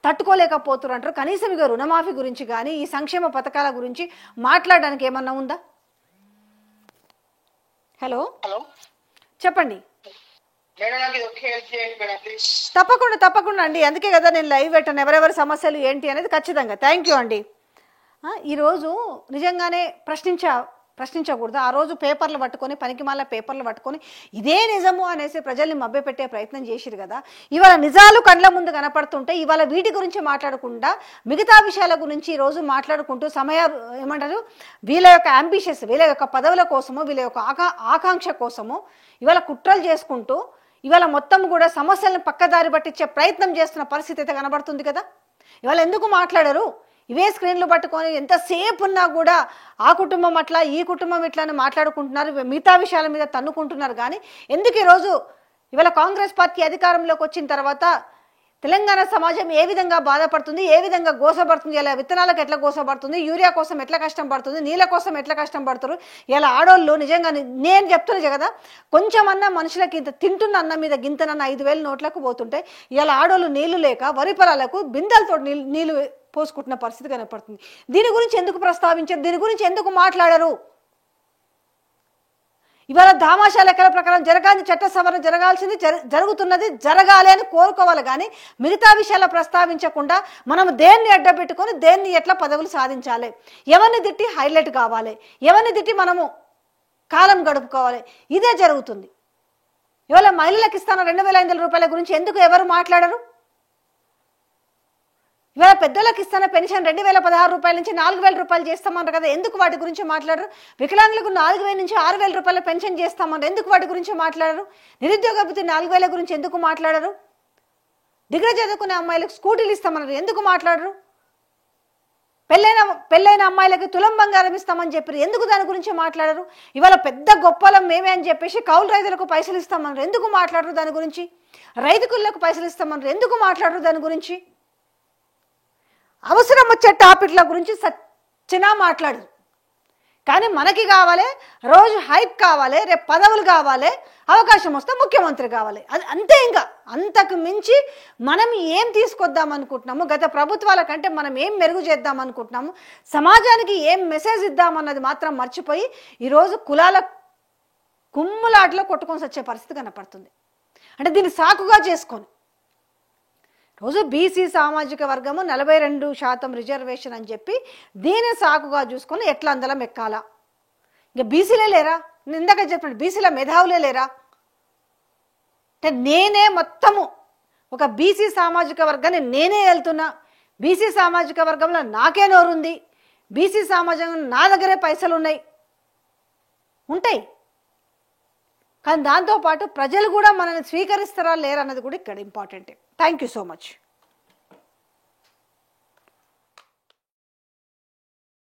తట్టుకోలేకపోతున్నారు అంటారు. కనీసం ఇక రుణమాఫీ గురించి కానీ ఈ సంక్షేమ పథకాల గురించి మాట్లాడడానికి ఏమన్నా ఉందా? హలో చెప్పండి. తప్పకుండా అండి, అందుకే కదా నేను లైవ్ పెట్టాను, ఎవరెవరి సమస్యలు ఏంటి అనేది ఖచ్చితంగా. థ్యాంక్ యూ అండి. ఈరోజు నిజంగానే ప్రశ్నించకూడదు. ఆ రోజు పేపర్లు పట్టుకొని, పనికిమాల పేపర్లు పట్టుకొని ఇదే నిజము అనేసి ప్రజల్ని మభ్యపెట్టే ప్రయత్నం చేసిరు కదా. ఇవాళ నిజాలు కళ్ళ ముందు కనపడుతుంటే ఇవాళ వీటి గురించి మాట్లాడకుండా మిగతా విషయాల గురించి ఈరోజు మాట్లాడుకుంటూ ఏమంటారు, వీళ్ళ యొక్క అంబిషన్స్, వీళ్ళ యొక్క పదవుల కోసము, వీళ్ళ యొక్క ఆకాంక్ష కోసము ఇవాళ కుట్రలు చేసుకుంటూ ఇవాళ మొత్తం కూడా సమస్యలను పక్కదారి పట్టించే ప్రయత్నం చేస్తున్న పరిస్థితి అయితే కనబడుతుంది కదా. ఇవాళ ఎందుకు మాట్లాడరు? ఇవే స్క్రీన్లు పట్టుకొని ఎంతసేపు ఉన్నా కూడా ఆ కుటుంబం అట్లా, ఈ కుటుంబం ఇట్లా అని మాట్లాడుకుంటున్నారు, మిగతా విషయాల మీద తన్నుకుంటున్నారు. కానీ ఎందుకు ఈరోజు ఇవాళ కాంగ్రెస్ పార్టీ అధికారంలోకి వచ్చిన తర్వాత తెలంగాణ సమాజం ఏ విధంగా బాధపడుతుంది, ఏ విధంగా గోసపడుతుంది, ఇలా విత్తనాలకు ఎట్లా గోసపడుతుంది, యూరియా కోసం ఎట్లా కష్టం పడుతుంది, నీళ్ళ కోసం ఎట్లా కష్టం పడుతున్నారు, ఇలా ఆడోళ్ళు నిజంగా నేను చెప్తున్నా కదా, కొంచెమన్నా మనుషులకి ఇంత తింటున్న అన్నం మీద గింతనన్న 5,000 నోట్లకు పోతుంటే ఇలా ఆడోళ్ళు నీళ్లు లేక వరి పొలాలకు బిందెలతో నీళ్లు పోసుకుంటున్న పరిస్థితి కనపడుతుంది. దీని గురించి ఎందుకు ప్రస్తావించారు? దీని గురించి ఎందుకు మాట్లాడరు? ఇవాళ దామాషా లెక్కల ప్రకారం జరగాల్సింది చట్ట సవరణ జరగాల్సింది జరుగుతున్నది, జరగాలి అని కోరుకోవాలి. కానీ మిగతా విషయాలు ప్రస్తావించకుండా మనం దేన్ని అడ్డపెట్టుకొని దేన్ని ఎట్లా పదవులు సాధించాలి, ఎవరిని తిట్టి హైలైట్ కావాలి, ఎవరిని తిట్టి మనము కాలం గడుపుకోవాలి, ఇదే జరుగుతుంది. ఇవాళ మహిళలకు ఇస్తాను 2,500 రూపాయల గురించి ఎందుకు ఎవరు మాట్లాడరు? ఇవాళ పెద్దోళ్ళకి ఇస్తాన పెన్షన్ 2016 రూపాయల నుంచి 4,000 రూపాయలు చేస్తామన్నారు కదా, ఎందుకు వాటి గురించి మాట్లాడరు? వికలాంగులకు 4,000 నుంచి 6,000 రూపాయల పెన్షన్ చేస్తామన్నారు, ఎందుకు వాటి గురించి మాట్లాడరు? నిరుద్యోగ భృతి 4,000 గురించి ఎందుకు మాట్లాడరు? డిగ్రీ చదువుకునే అమ్మాయిలకు స్కూటీలు ఇస్తామన్నారు, ఎందుకు మాట్లాడరు? పెళ్ళైన అమ్మాయిలకి తులం బంగారం ఇస్తామని చెప్పారు, ఎందుకు దాని గురించి మాట్లాడరు? ఇవాళ పెద్ద గొప్పలం మేమే అని చెప్పేసి కౌలు రైతులకు పైసలు ఇస్తామన్నారు, ఎందుకు మాట్లాడరు దాని గురించి? రైతు కూలీలకు పైసలు ఇస్తామన్నారు, ఎందుకు మాట్లాడరు దాని గురించి? అవసరం వచ్చే టాపిక్ల గురించి సచ్చినా మాట్లాడరు. కానీ మనకి కావాలి రోజు హైప్ కావాలి, రేపు పదవులు కావాలి, అవకాశం వస్తే ముఖ్యమంత్రి కావాలి, అది అంతే. ఇంకా అంతకు మించి మనం ఏం తీసుకొద్దాం అనుకుంటున్నాము, గత ప్రభుత్వాల కంటే మనం ఏం మెరుగు చేద్దాం అనుకుంటున్నాము, సమాజానికి ఏం మెసేజ్ ఇద్దామన్నది మాత్రం మర్చిపోయి ఈరోజు కులాల కుమ్ములాటలో కొట్టుకొని వచ్చే పరిస్థితి కనపడుతుంది. అంటే దీన్ని సాకుగా చేసుకొని రోజు బీసీ సామాజిక వర్గము 42% రిజర్వేషన్ అని చెప్పి దీన్ని సాకుగా చూసుకొని ఎట్లా అందలం ఎక్కాలా? ఇంకా బీసీలే లేరా? నేను ఇందాక చెప్పినట్టు బీసీల మేధావులే లేరా? అంటే నేనే మొత్తము ఒక బీసీ సామాజిక వర్గాన్ని నేనే వెళ్తున్నా, బీసీ సామాజిక వర్గంలో నాకే నోరుంది, బీసీ సామాజికంలో నా దగ్గరే పైసలు ఉంటాయి. కానీ దాంతోపాటు ప్రజలు కూడా మనల్ని స్వీకరిస్తారా లేరన్నది కూడా ఇక్కడ important. Thank you so much.